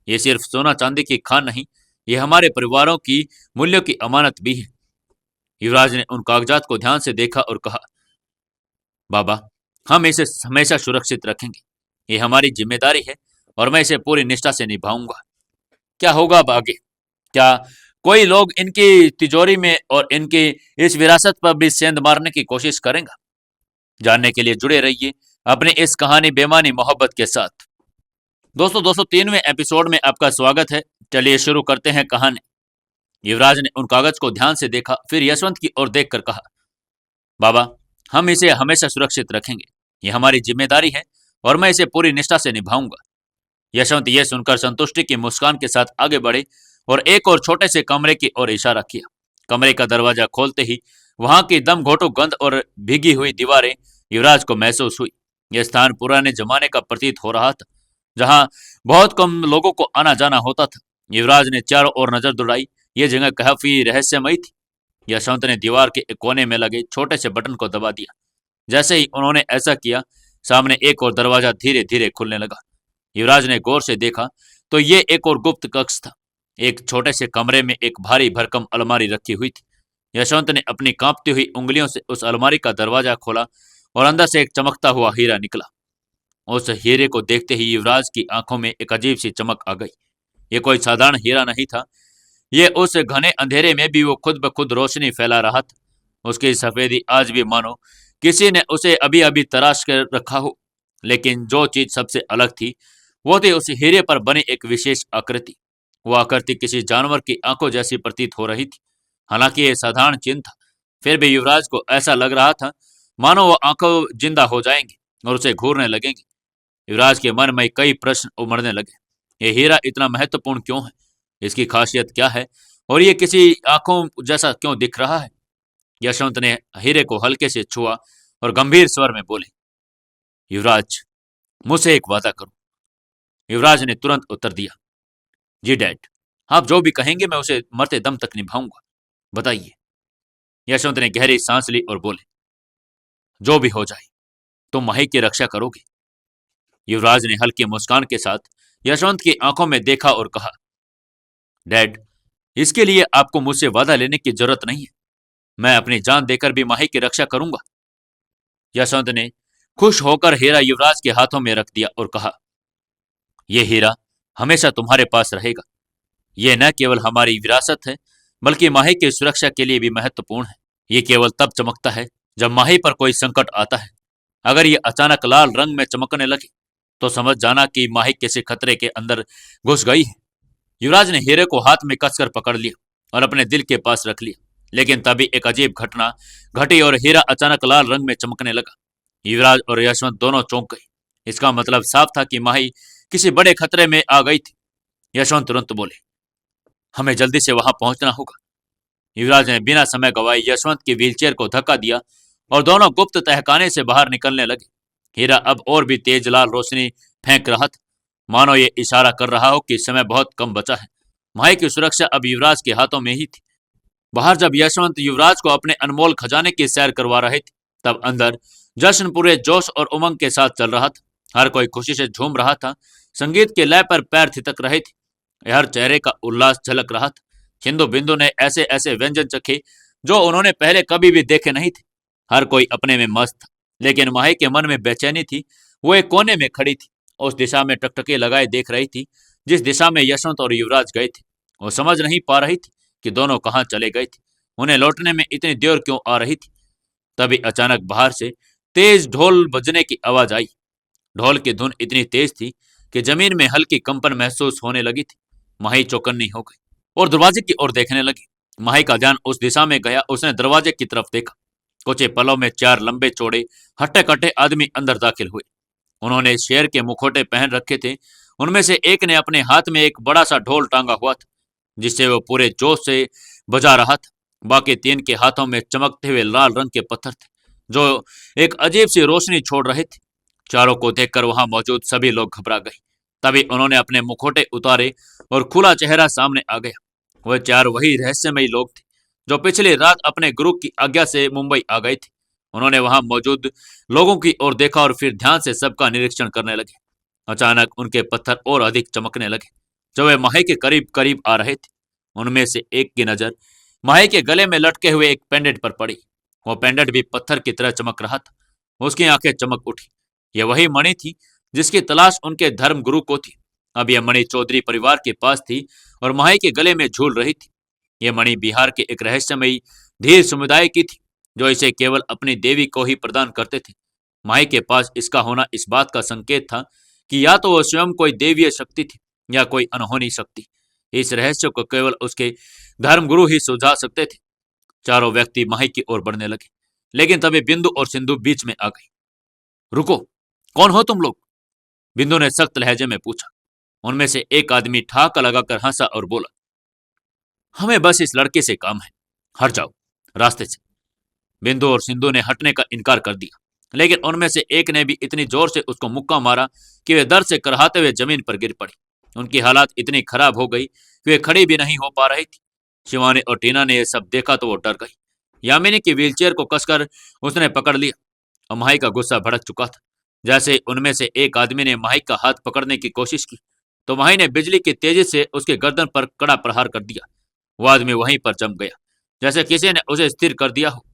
A: ये सिर्फ सोना चांदी की खान नहीं, ये हमारे परिवारों की मूल्यों की अमानत भी है। युवराज ने उन कागजात को ध्यान से देखा और कहा, बाबा, हम इसे हमेशा सुरक्षित रखेंगे। ये हमारी जिम्मेदारी है और मैं इसे पूरी निष्ठा से निभाऊंगा। क्या होगा अब आगे? क्या कोई लोग इनकी तिजोरी में और इनकी इस विरासत पर भी सेंध मारने की कोशिश करेंगे? जानने के लिए जुड़े रहिए अपने इस कहानी बेमानी मोहब्बत के साथ। दोस्तों, 203वें एपिसोड में आपका स्वागत है। चलिए शुरू करते हैं कहानी। युवराज ने उन कागज को ध्यान से देखा, फिर यशवंत की ओर देखकर कहा, बाबा, हम इसे हमेशा सुरक्षित रखेंगे। ये हमारी जिम्मेदारी है और मैं इसे पूरी निष्ठा से निभाऊंगा। यशवंत यह सुनकर संतुष्टि की मुस्कान के साथ आगे बढ़े और एक और छोटे से कमरे की ओर इशारा किया। कमरे का दरवाजा खोलते ही वहां की दम घोटू गंध और भीगी हुई दीवारें युवराज को महसूस हुई। यह स्थान पुराने जमाने का प्रतीत हो रहा था, जहां बहुत कम लोगों को आना जाना होता था। युवराज ने चारों ओर नजर दौड़ाई। यह जगह काफी रहस्यमयी थी। यशवंत ने दीवार के एक कोने में लगे छोटे से बटन को दबा दिया। जैसे ही उन्होंने ऐसा किया, सामने एक और दरवाजा धीरे धीरे खुलने लगा। युवराज ने गौर से देखा तो ये एक और गुप्त कक्ष था। एक छोटे से कमरे में एक भारी भरकम अलमारी रखी हुई थी। यशवंत ने अपनी कांपती हुई उंगलियों से उस अलमारी का दरवाजा खोला और अंदर से एक चमकता हुआ हीरा निकला। उस हीरे को देखते ही युवराज की आंखों में एक अजीब सी चमक आ गई। ये कोई साधारण हीरा नहीं था। ये उस घने अंधेरे में भी वो खुद ब खुद रोशनी फैला रहा था। उसकी सफेदी आज भी मानो किसी ने उसे अभी अभी तराश कर रखा हो। लेकिन जो चीज सबसे अलग थी, वो थी उस हीरे पर बनी एक विशेष आकृति। वो आकृति किसी जानवर की आंखों जैसी प्रतीत हो रही थी। हालांकि ये साधारण चिन्ह था, फिर भी युवराज को ऐसा लग रहा था मानो वो आंखों जिंदा हो जाएंगी और उसे घूरने लगेंगी। युवराज के मन में कई प्रश्न उमड़ने लगे। ये हीरा इतना महत्वपूर्ण क्यों है? इसकी खासियत क्या है? और ये किसी आंखों जैसा क्यों दिख रहा है? यशवंत ने हीरे को हल्के से छुआ और गंभीर स्वर में बोले, युवराज, मुझसे एक वादा करो। युवराज ने तुरंत उत्तर दिया, जी डैड, आप जो भी कहेंगे मैं उसे मरते दम तक निभाऊंगा। बताइए। यशवंत ने गहरी सांस ली और बोले, जो भी हो जाए तुम माही की रक्षा करोगे। युवराज ने हल्की मुस्कान के साथ यशवंत की आंखों में देखा और कहा, डैड, इसके लिए आपको मुझसे वादा लेने की जरूरत नहीं है। मैं अपनी जान देकर भी माही की रक्षा करूंगा। यशवंत ने खुश होकर हीरा युवराज के हाथों में रख दिया और कहा, यह हीरा हमेशा तुम्हारे पास रहेगा। यह न केवल हमारी विरासत है, बल्कि माही की सुरक्षा के लिए भी महत्वपूर्ण है। ये केवल तब चमकता है जब माही पर कोई संकट आता है। अगर ये अचानक लाल रंग में चमकने लगे तो समझ जाना कि माही किसी खतरे के अंदर घुस गई है। युवराज ने हीरे को हाथ में कसकर पकड़ लिया और अपने दिल के पास रख लिया। लेकिन तभी एक अजीब घटना घटी और हीरा अचानक लाल रंग में चमकने लगा। युवराज और यशवंत दोनों चौंक गए। इसका मतलब साफ था कि माही किसी बड़े खतरे में आ गई थी। यशवंत तुरंत बोले, हमें जल्दी से वहां पहुंचना होगा। युवराज ने बिना समय गवाए यशवंत की व्हीलचेयर को धक्का दिया और दोनों गुप्त तहखाने से बाहर निकलने लगे। हीरा अब और भी तेज लाल रोशनी फेंक रहा था, मानो ये इशारा कर रहा हो कि समय बहुत कम बचा है। माही की सुरक्षा अब युवराज के हाथों में ही थी। बाहर जब यशवंत युवराज को अपने अनमोल खजाने की सैर करवा रहे थे, तब अंदर जश्न पूरे जोश और उमंग के साथ चल रहा था। हर कोई खुशी से झूम रहा था। संगीत के लय पर पैर थितक रहे थे। हर चेहरे का उल्लास झलक रहा था। छिंदू बिंदु ने ऐसे ऐसे व्यंजन चखे जो उन्होंने पहले कभी भी देखे नहीं थे। हर कोई अपने में मस्त था, लेकिन माही के मन में बेचैनी थी। वो एक कोने में खड़ी थी, उस दिशा में टकटके लगाए देख रही थी जिस दिशा में यशवंत और युवराज गए थे। वो समझ नहीं पा रही थी कि दोनों कहाँ चले गए थे। उन्हें लौटने में इतनी देर क्यों आ रही थी। तभी अचानक बाहर से तेज ढोल बजने की आवाज आई। ढोल की धुन इतनी तेज थी कि जमीन में हल्की कंपन महसूस होने लगी थी। माही चौकन्नी हो गई और दरवाजे की ओर देखने लगी। माही का ध्यान उस दिशा में गया। उसने दरवाजे की तरफ देखा। कुछ ही पलों में 4 लंबे चौड़े हट्टे कट्टे आदमी अंदर दाखिल हुए। उन्होंने शेर के मुखौटे पहन रखे थे। उनमें से एक ने अपने हाथ में एक बड़ा सा ढोल टांगा हुआ था, जिससे वो पूरे जोश से बजा रहा था। बाकी 3 के हाथों में चमकते हुए लाल रंग के पत्थर थे, जो एक अजीब सी रोशनी छोड़ रहे थे। चारों को देखकर वहां मौजूद सभी लोग घबरा गए। तभी उन्होंने अपने मुखौटे उतारे और खुला चेहरा सामने आ गया। वह 4 वही रहस्यमयी लोग थे जो पिछली रात अपने गुरु की आज्ञा से मुंबई आ गए थे। उन्होंने वहां मौजूद लोगों की ओर देखा और फिर ध्यान से सबका निरीक्षण करने लगे। अचानक उनके पत्थर और अधिक चमकने लगे जो वे माही के करीब करीब आ रहे थे। उनमें से एक की नजर माही के गले में लटके हुए एक पेंडेंट पर पड़ी। वो पेंडेंट भी पत्थर की तरह चमक रहा था। उसकी आंखें चमक उठी। यह वही मणि थी जिसकी तलाश उनके धर्म गुरु को थी। अब यह मणि चौधरी परिवार के पास थी और माही के गले में झूल रही थी। यह मणि बिहार के एक रहस्यमयी धीर समुदाय की थी जो इसे केवल अपनी देवी को ही प्रदान करते थे। माही के पास इसका होना इस बात का संकेत था कि या तो वह स्वयं कोई देवीय शक्ति थी या कोई अनहोनी शक्ति। इस रहस्य को केवल उसके धर्मगुरु ही सुलझा सकते थे। चारों व्यक्ति माही की ओर बढ़ने लगे, लेकिन तभी बिंदु और सिंधु बीच में आ गई। रुको, कौन हो तुम लोग? बिंदु ने सख्त लहजे में पूछा। उनमें से एक आदमी ठाक लगाकर हंसा और बोला, हमें बस इस लड़के से काम है, हट जाओ रास्ते से। बिंदु और सिंधु ने हटने का इनकार कर दिया, लेकिन उनमें से एक ने भी इतनी जोर से उसको मुक्का मारा कि वे दर्द से कराहते हुए जमीन पर गिर पड़ी। उनकी हालत इतनी खराब हो गई कि वे खड़ी भी नहीं हो पा रही थी। शिवानी और टीना ने यह सब देखा तो वो डर गई। यामिनी की व्हीलचेयर को कसकर उसने पकड़ लिया और माही का गुस्सा भड़क चुका था। जैसे उनमें से एक आदमी ने माही का हाथ पकड़ने की कोशिश की तो माही ने बिजली की तेजी से उसके गर्दन पर कड़ा प्रहार कर दिया। वो आदमी वहीं पर जम गया, जैसे किसी ने उसे स्थिर कर दिया हो।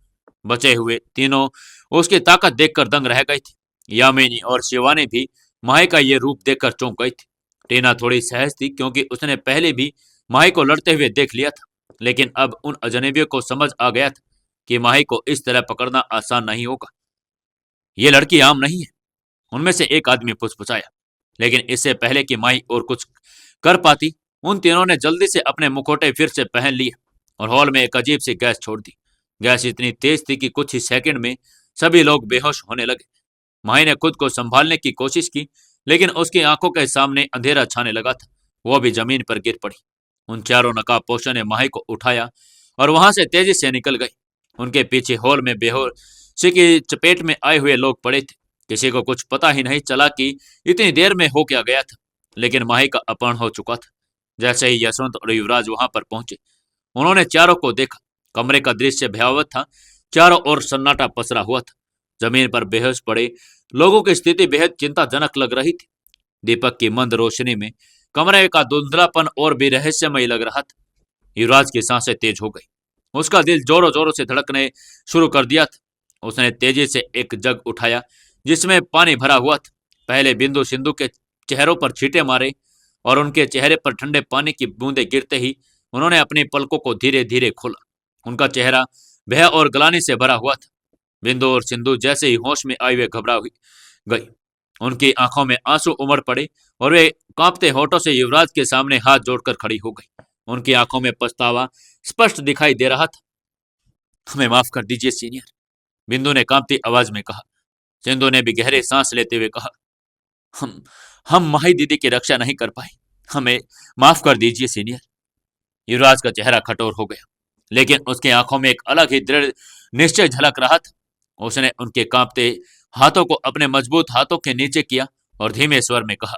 A: बचे हुए तीनों उसकी ताकत देखकर दंग रह गई थी। यामिनी और शिवानी भी माही का ये रूप देखकर चौंक गई थी। टीना थोड़ी सहज थी क्योंकि उसने पहले भी माही को लड़ते हुए देख लिया था, लेकिन अब उन अजनबियों को समझ आ गया था कि माही को इस तरह पकड़ना आसान नहीं होगा। ये लड़की आम नहीं है, उनमें से एक आदमी फुसफुसाया। लेकिन इससे पहले कि माही और कुछ कर पाती, उन तीनों ने जल्दी से अपने मुखौटे फिर से पहन लिए और हॉल में एक अजीब सी गैस छोड़ दी। गैस इतनी तेज थी कि कुछ ही सेकंड में सभी लोग बेहोश होने लगे। माही ने खुद को संभालने की कोशिश की, लेकिन उसकी आंखों के सामने अंधेरा छाने लगा था। वो भी जमीन पर गिर पड़ी। उन चारों नकाबपोशों ने माही को उठाया और वहां से तेजी से निकल गई। उनके पीछे हॉल में बेहोशी की चपेट में आए हुए लोग पड़े थे। किसी को कुछ पता ही नहीं चला कि इतनी देर में हो क्या गया था, लेकिन माही का अपहरण हो चुका था। जैसे ही यशवंत और युवराज वहां पर पहुंचे, उन्होंने चारों को देखा। कमरे का दृश्य भयावह था। चारों ओर सन्नाटा पसरा हुआ था। जमीन पर बेहोश पड़े लोगों की स्थिति बेहद चिंताजनक लग रही थी। दीपक की मंद रोशनी में कमरे का धुंधलापन और भी रहस्यमय लग रहा था। युवराज की सांसें तेज हो गई। उसका दिल जोरों जोरों से धड़कने शुरू कर दिया था। उसने तेजी से एक जग उठाया जिसमें पानी भरा हुआ था। पहले बिंदु सिंधु के चेहरों पर छींटे मारे और उनके चेहरे पर ठंडे पानी की बूंदें गिरते ही उन्होंने अपनी पलकों को धीरे धीरे खोला। उनका चेहरा भय और ग्लानि से भरा हुआ था। बिंदु और सिंधु जैसे ही होश में आई वे घबरा हुई गई। उनकी आंखों में आंसू उमड़ पड़े और वे कांपते होठों से युवराज के सामने हाथ जोड़कर खड़ी हो गई। उनकी आंखों में पछतावा स्पष्ट दिखाई दे रहा था। हमें माफ कर दीजिए सीनियर, बिंदु ने कांपती आवाज में कहा। सिंधु ने भी गहरे सांस लेते हुए कहा, हम हम माही दीदी की रक्षा नहीं कर पाए, हमें माफ कर दीजिए सीनियर। युवराज का चेहरा कठोर हो गया, लेकिन उसकी आंखों में एक अलग ही दृढ़ निश्चय झलक रहा था। उसने उनके कांपते हाथों को अपने मजबूत हाथों के नीचे किया और धीमे स्वर में कहा,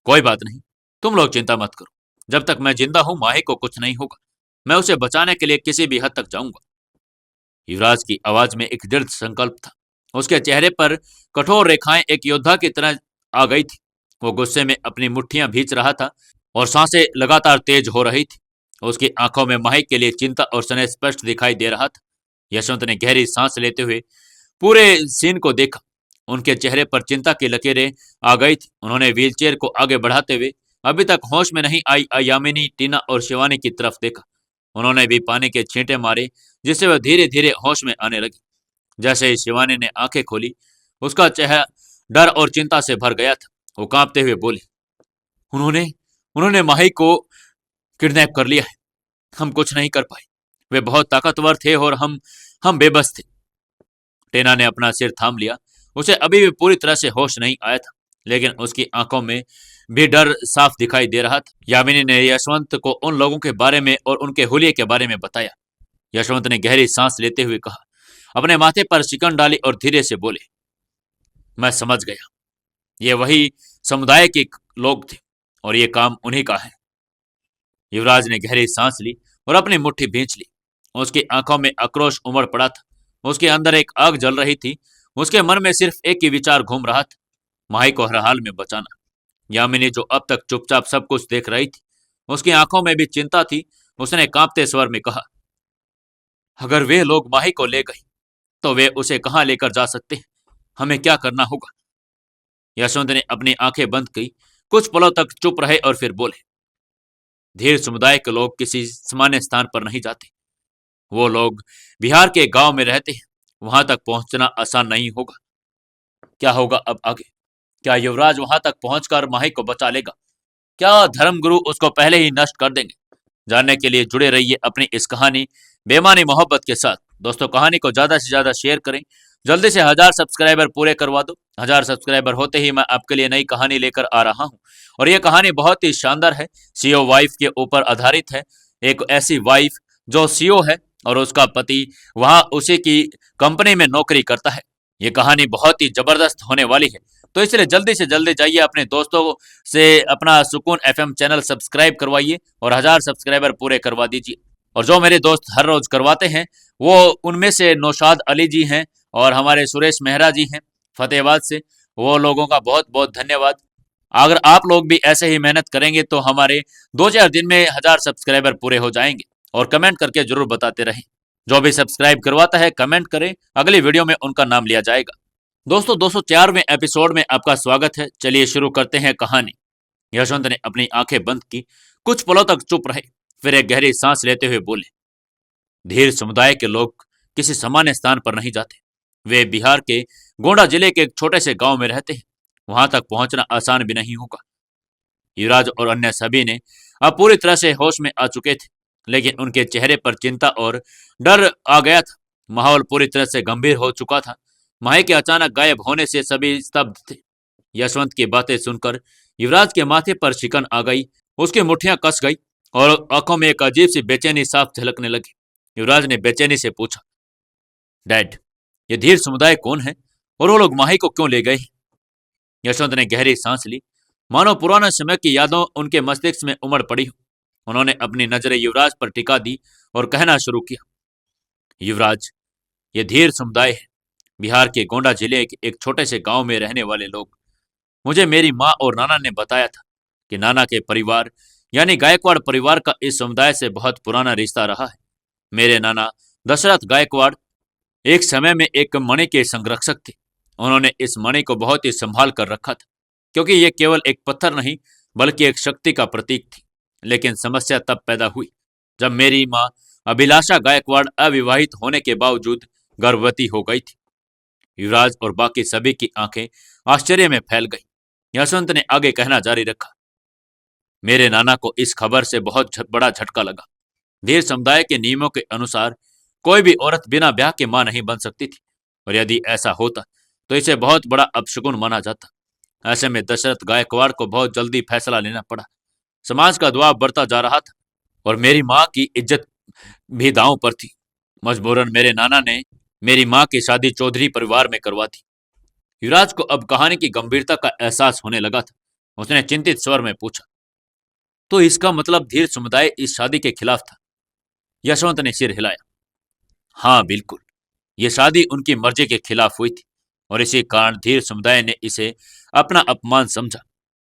A: कोई बात नहीं, तुम लोग चिंता मत करो। जब तक मैं जिंदा हूं माही को कुछ नहीं होगा। मैं उसे बचाने के लिए किसी भी हद तक जाऊंगा। युवराज की आवाज में एक दृढ़ संकल्प था। उसके चेहरे पर कठोर रेखाएं एक योद्धा की तरह आ गई थी। वो गुस्से में अपनी मुट्ठियां भींच रहा था और सांसें लगातार तेज हो रही थी। उसकी आंखों में माही के लिए चिंता और स्नेह स्पष्ट दिखाई दे रहा था। यशवंत ने गहरी सांस लेते हुए पूरे सीन को देखा। उनके चेहरे पर चिंता की लकीरें आ गई थी। उन्होंने व्हीलचेयर को आगे बढ़ाते हुए अभी तक होश में नहीं आई यामिनी, टीना और शिवानी की तरफ देखा। उन्होंने भी पानी के छींटे मारे जिससे वह धीरे धीरे होश में आने लगी। जैसे ही शिवानी ने आंखें खोली, उसका चेहरा डर और चिंता से भर गया था। वो कांपते हुए बोली, उन्होंने उन्होंने माही को किडनैप कर लिया है। हम कुछ नहीं कर पाए। वे बहुत ताकतवर थे और हम हम बेबस थे। टेना ने अपना सिर थाम लिया। उसे अभी भी पूरी तरह से होश नहीं आया था, लेकिन उसकी आंखों में भी डर साफ दिखाई दे रहा था। यामिनी ने यशवंत को उन लोगों के बारे में और उनके हुलिये के बारे में बताया। यशवंत ने गहरी सांस लेते हुए कहा, अपने माथे पर शिकन डाली और धीरे से बोले, मैं समझ गया। ये वही समुदाय के लोग थे और ये काम उन्हीं का है। युवराज ने गहरी सांस ली और अपनी मुट्ठी भींच ली। उसकी आंखों में आक्रोश उमड़ पड़ा था। उसके अंदर एक आग जल रही थी। उसके मन में सिर्फ एक ही विचार घूम रहा था, माही को हर हाल में बचाना। यामिनी जो अब तक चुपचाप सब कुछ देख रही थी, उसकी आंखों में भी चिंता थी। उसने कांपते स्वर में कहा, अगर वे लोग माही को ले गए तो वे उसे कहां लेकर जा सकते हैं? हमें क्या करना होगा? यशवंत ने अपनी आंखें बंद की। कुछ पलों तक चुप रहे और फिर बोले, धीर समुदाय के लोग किसी सामान्य स्थान पर नहीं जाते। वो लोग बिहार के गांव में रहते हैं। वहां तक पहुंचना आसान नहीं होगा। क्या होगा अब आगे? क्या युवराज वहां तक पहुंचकर माही को बचा लेगा? क्या धर्मगुरु उसको पहले ही नष्ट कर देंगे? जानने के लिए जुड़े रहिए अपनी इस कहानी बेमानी मोहब्बत के साथ। दोस्तों, कहानी को ज्यादा से ज्यादा शेयर करें। जल्दी से 1000 सब्सक्राइबर पूरे करवा दो। 1000 सब्सक्राइबर होते ही मैं आपके लिए नई कहानी लेकर आ रहा हूं। और ये कहानी बहुत ही शानदार है। सीओ वाइफ के ऊपर आधारित है। एक ऐसी वाइफ जो सीओ है और उसका पति वहां उसी की कंपनी में नौकरी करता है। ये कहानी बहुत ही जबरदस्त होने वाली है। तो इसलिए जल्दी से जल्दी जाइए अपने दोस्तों से अपना सुकून एफएम चैनल सब्सक्राइब करवाइए और 1000 सब्सक्राइबर पूरे करवा दीजिए। और जो मेरे दोस्त हर रोज करवाते हैं, वो उनमें से नौशाद अली जी हैं और हमारे सुरेश मेहरा जी हैं फतेहाबाद से। वो लोगों का बहुत बहुत धन्यवाद। अगर आप लोग भी ऐसे ही मेहनत करेंगे तो हमारे 2-4 दिन में 1000 सब्सक्राइबर पूरे हो जाएंगे। और कमेंट करके जरूर बताते रहें। जो भी सब्सक्राइब करवाता है कमेंट करें, अगली वीडियो में उनका नाम लिया जाएगा। दोस्तों, 204वें एपिसोड में आपका स्वागत है। चलिए शुरू करते हैं कहानी। यशवंत ने अपनी आंखें बंद की। कुछ पलों तक चुप रहे, फिर एक गहरी सांस लेते हुए बोले, धीर समुदाय के लोग किसी सामान्य स्थान पर नहीं जाते। वे बिहार के गोंडा जिले के एक छोटे से गांव में रहते हैं। वहां तक पहुंचना आसान भी नहीं होगा। युवराज और अन्य सभी ने अब पूरी तरह से होश में आ चुके थे, लेकिन उनके चेहरे पर चिंता और डर आ गया था। माहौल पूरी तरह से गंभीर हो चुका था। माही के अचानक गायब होने से सभी स्तब्ध थे। यशवंत की बातें सुनकर युवराज के माथे पर शिकन आ गई। उसकी मुट्ठियां कस गई और आंखों में एक अजीब सी बेचैनी साफ झलकने लगी। युवराज ने बेचैनी से पूछा, डैड, ये धीर समुदाय कौन है और वो लोग माही को क्यों ले गए? यशवंत ने गहरी सांस ली, मानो पुराने समय की यादों उनके मस्तिष्क में उमड़ पड़ी हो। उन्होंने अपनी नजरें युवराज पर टिका दी और कहना शुरू किया, युवराज, ये धीर समुदाय है। बिहार के गोंडा जिले के एक छोटे से गांव में रहने वाले लोग। मुझे मेरी माँ और नाना ने बताया था कि नाना के परिवार यानी गायकवाड़ परिवार का इस समुदाय से बहुत पुराना रिश्ता रहा है। मेरे नाना दशरथ गायकवाड़ एक समय में एक मणि के संरक्षक थे। उन्होंने इस मणि को बहुत ही संभाल कर रखा था, क्योंकि यह केवल एक पत्थर नहीं बल्कि एक शक्ति का प्रतीक थी। लेकिन समस्या तब पैदा हुई जब मेरी माँ अभिलाषा गायकवाड़ अविवाहित होने के बावजूद गर्भवती हो गई थी। युवराज और बाकी सभी की आंखें आश्चर्य में फैल गई। यशवंत ने आगे कहना जारी रखा, मेरे नाना को इस खबर से बहुत बड़ा झटका लगा। धीर समुदाय के नियमों के अनुसार कोई भी औरत बिना ब्याह के मां नहीं बन सकती थी, और यदि ऐसा होता तो इसे बहुत बड़ा अपशगुन माना जाता। ऐसे में दशरथ गायकवाड़ को बहुत जल्दी फैसला लेना पड़ा। समाज का दबाव बढ़ता जा रहा था और मेरी माँ की इज्जत भी दांव पर थी। मजबूरन मेरे नाना ने मेरी माँ की शादी चौधरी परिवार में करवा दी। युवराज को अब कहानी की गंभीरता का एहसास होने लगा था। उसने चिंतित स्वर में पूछा, तो इसका मतलब धीर समुदाय इस शादी के खिलाफ था? यशवंत ने सिर हिलाया, हाँ बिल्कुल। ये शादी उनकी मर्जी के खिलाफ हुई थी और इसी कारण धीर समुदाय ने इसे अपना अपमान समझा।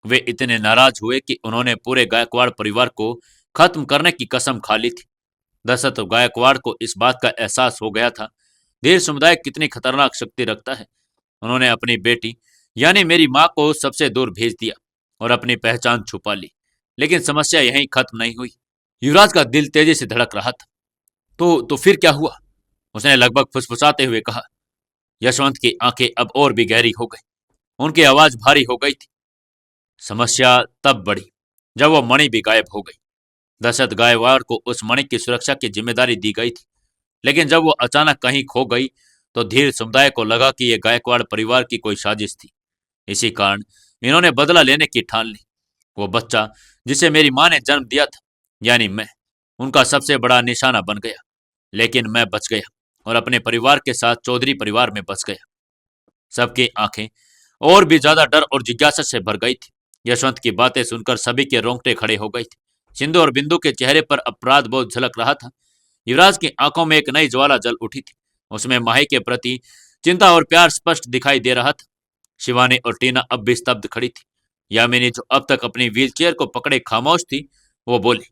A: वे इतने नाराज हुए कि उन्होंने पूरे गायकवाड़ परिवार को खत्म करने की कसम खा ली थी। दशरथ गायकवाड़ को इस बात का एहसास हो गया था धीर समुदाय कितनी खतरनाक शक्ति रखता है। उन्होंने अपनी बेटी यानी मेरी माँ को सबसे दूर भेज दिया और अपनी पहचान छुपा ली। लेकिन समस्या यहीं खत्म नहीं हुई। युवराज का दिल तेजी से धड़क रहा था। तो फिर क्या हुआ? उसने लगभग फुसफुसाते हुए कहा। यशवंत की आंखें अब और भी गहरी हो गई। उनकी आवाज भारी हो गई थी। समस्या तब बढ़ी जब वो मणि भी गायब हो गई। दशरथ गायकवाड़ को उस मणि की सुरक्षा की जिम्मेदारी दी गई थी, लेकिन जब वो अचानक कहीं खो गई तो धीर समुदाय को लगा कि यह गायकवाड़ परिवार की कोई साजिश थी। इसी कारण इन्होंने बदला लेने की ठान ली। वो बच्चा जिसे मेरी माँ ने जन्म दिया था, यानी मैं, उनका सबसे बड़ा निशाना बन गया। लेकिन मैं बच गया और अपने परिवार के साथ चौधरी परिवार में बच गया। सबकी आंखें और भी ज्यादा डर और जिज्ञासा से भर गई थी। यशवंत की बातें सुनकर सभी के रोंगटे खड़े हो गए थे। सिंधु और बिंदु के चेहरे पर अपराध बोध झलक रहा था। युवराज की आंखों में एक नई ज्वाला जल उठी थी। उसमें माही के प्रति चिंता और प्यार स्पष्ट दिखाई दे रहा था। शिवानी और टीना अब भी स्तब्ध खड़ी थी। यामिनी, जो अब तक अपनी व्हीलचेयर को पकड़े खामोश थी, वो बोली,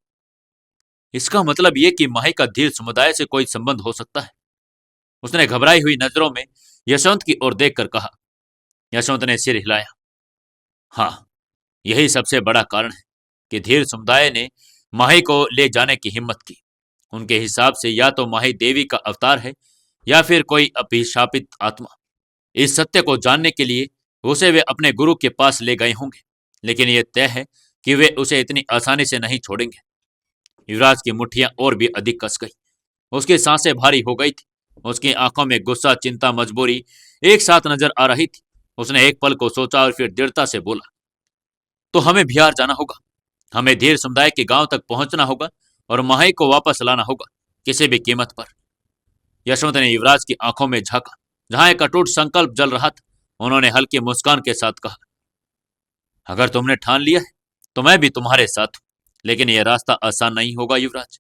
A: इसका मतलब ये कि माही का धीर समुदाय से कोई संबंध हो सकता है। उसने घबराई हुई नजरों में यशवंत की ओर देखकर कहा। यशवंत ने सिर हिलाया। हाँ, यही सबसे बड़ा कारण है कि धीर समुदाय ने माही को ले जाने की हिम्मत की। उनके हिसाब से या तो माही देवी का अवतार है या फिर कोई अभिशापित आत्मा। इस सत्य को जानने के लिए उसे वे अपने गुरु के पास ले गए होंगे, लेकिन यह तय है कि वे उसे इतनी आसानी से नहीं छोड़ेंगे। युवराज की मुट्ठियां और भी अधिक कस गई। उसकी सांसें भारी हो गई थी। उसकी आंखों में गुस्सा, चिंता, मजबूरी एक साथ नजर आ रही थी। उसने एक पल को सोचा और फिर दृढ़ता से बोला, तो हमें बिहार जाना होगा। हमें धीर समुदाय के गांव तक पहुंचना होगा और माही को वापस लाना होगा, किसी भी कीमत पर। यशवंत ने युवराज की आंखों में झांका, जहां एक अटूट संकल्प जल रहा था। उन्होंने हल्की मुस्कान के साथ कहा, अगर तुमने ठान लिया है तो मैं भी तुम्हारे साथ हूं, लेकिन यह रास्ता आसान नहीं होगा युवराज।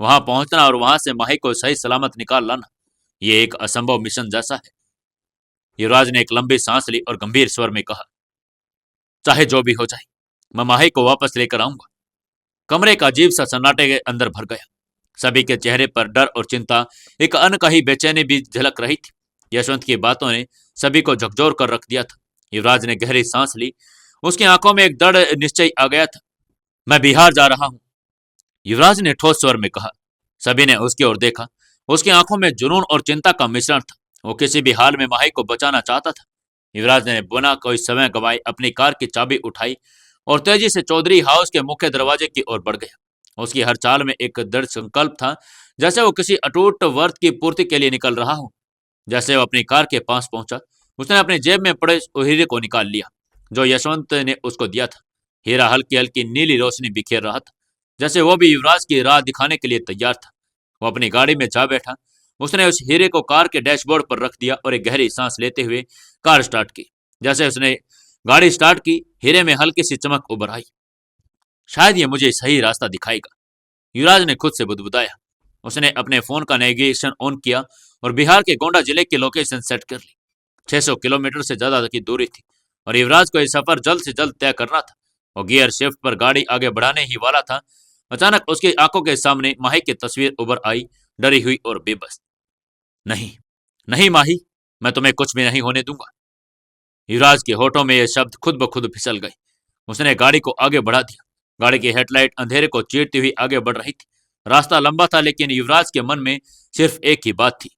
A: वहां पहुंचना और वहां से माही को सही सलामत निकाल लाना, यह एक असंभव मिशन जैसा है। युवराज ने एक लंबी सांस ली और गंभीर स्वर में कहा, चाहे जो भी हो जाए, मैं माही को वापस लेकर आऊंगा। कमरे का अजीब सा सन्नाटे के अंदर भर गया। सभी के चेहरे पर डर और चिंता, एक अनकही बेचैनी भी झलक रही थी। यशवंत की बातों ने सभी को झकझोर कर रख दिया था। युवराज ने गहरी सांस ली। उसकी आंखों में एक दृढ़ निश्चय आ गया था। मैं बिहार जा रहा हूं, युवराज ने ठोस स्वर में कहा। सभी ने उसकी ओर देखा। उसकी आंखों में जुनून और चिंता का मिश्रण था। वो किसी भी हाल में माही को बचाना चाहता था। युवराज ने बिना कोई समय गवाए अपनी कार की चाबी उठाई और तेजी से चौधरी हाउस के मुख्य दरवाजे की ओर बढ़ गया। उसकी हर चाल में एक दृढ़ संकल्प था, जैसे वो किसी अटूट व्रत की पूर्ति के लिए निकल रहा हो। जैसे वो अपनी कार के पास पहुंचा, उसने अपनी जेब में पड़े उस हीरे को निकाल लिया जो यशवंत ने उसको दिया था। हीरा हल्की हल्की नीली रोशनी बिखेर रहा था, जैसे वो भी युवराज की राह दिखाने के लिए तैयार था। वो अपनी गाड़ी में जा बैठा। उसने उस हीरे को कार के डैशबोर्ड पर रख दिया और एक गहरी सांस लेते हुए कार स्टार्ट की। जैसे उसने गाड़ी स्टार्ट की, हीरे में हल्की सी चमक उभर आई। शायद ये मुझे सही रास्ता दिखाएगा, युवराज ने खुद से बुदबुदाया। उसने अपने फोन का नेविगेशन ऑन किया और बिहार के गोंडा जिले की लोकेशन सेट कर ली। 600 किलोमीटर से ज्यादा की दूरी थी और युवराज को यह सफर जल्द से जल्द तय करना था। वो गियर शिफ्ट पर गाड़ी आगे बढ़ाने ही वाला था। अचानक उसकी आंखों के सामने माही की तस्वीर उभर आई, डरी हुई और बेबस। नहीं, नहीं माही, मैं तुम्हें कुछ भी नहीं होने दूंगा। युवराज के होठों में यह शब्द खुद ब खुद फिसल गए। उसने गाड़ी को आगे बढ़ा दिया। गाड़ी की हेडलाइट अंधेरे को चीरती हुई आगे बढ़ रही थी। रास्ता लंबा था, लेकिन युवराज के मन में सिर्फ एक ही बात थी,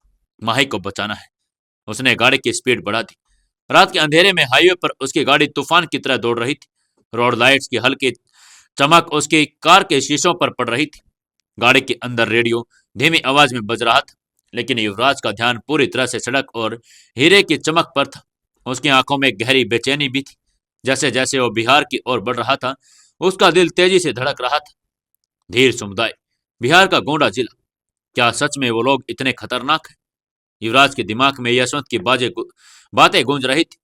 A: माही को बचाना है। उसने गाड़ी की स्पीड बढ़ा दी। रात के अंधेरे में हाईवे पर उसकी गाड़ी तूफान की तरह दौड़ रही थी। रोड लाइट्स की हल्की चमक उसकी कार के शीशों पर पड़ रही थी। गाड़ी के अंदर रेडियो धीमी आवाज में बज रहा था, लेकिन युवराज का ध्यान पूरी तरह से सड़क और हीरे की चमक पर था। उसकी आंखों में गहरी बेचैनी भी थी। जैसे जैसे वो बिहार की ओर बढ़ रहा था, उसका दिल तेजी से धड़क रहा था। धीर समुदाय, बिहार का गोंडा जिला, क्या सच में वो लोग इतने खतरनाक हैं? युवराज के दिमाग में यशवंत की बातें गूंज रही थी।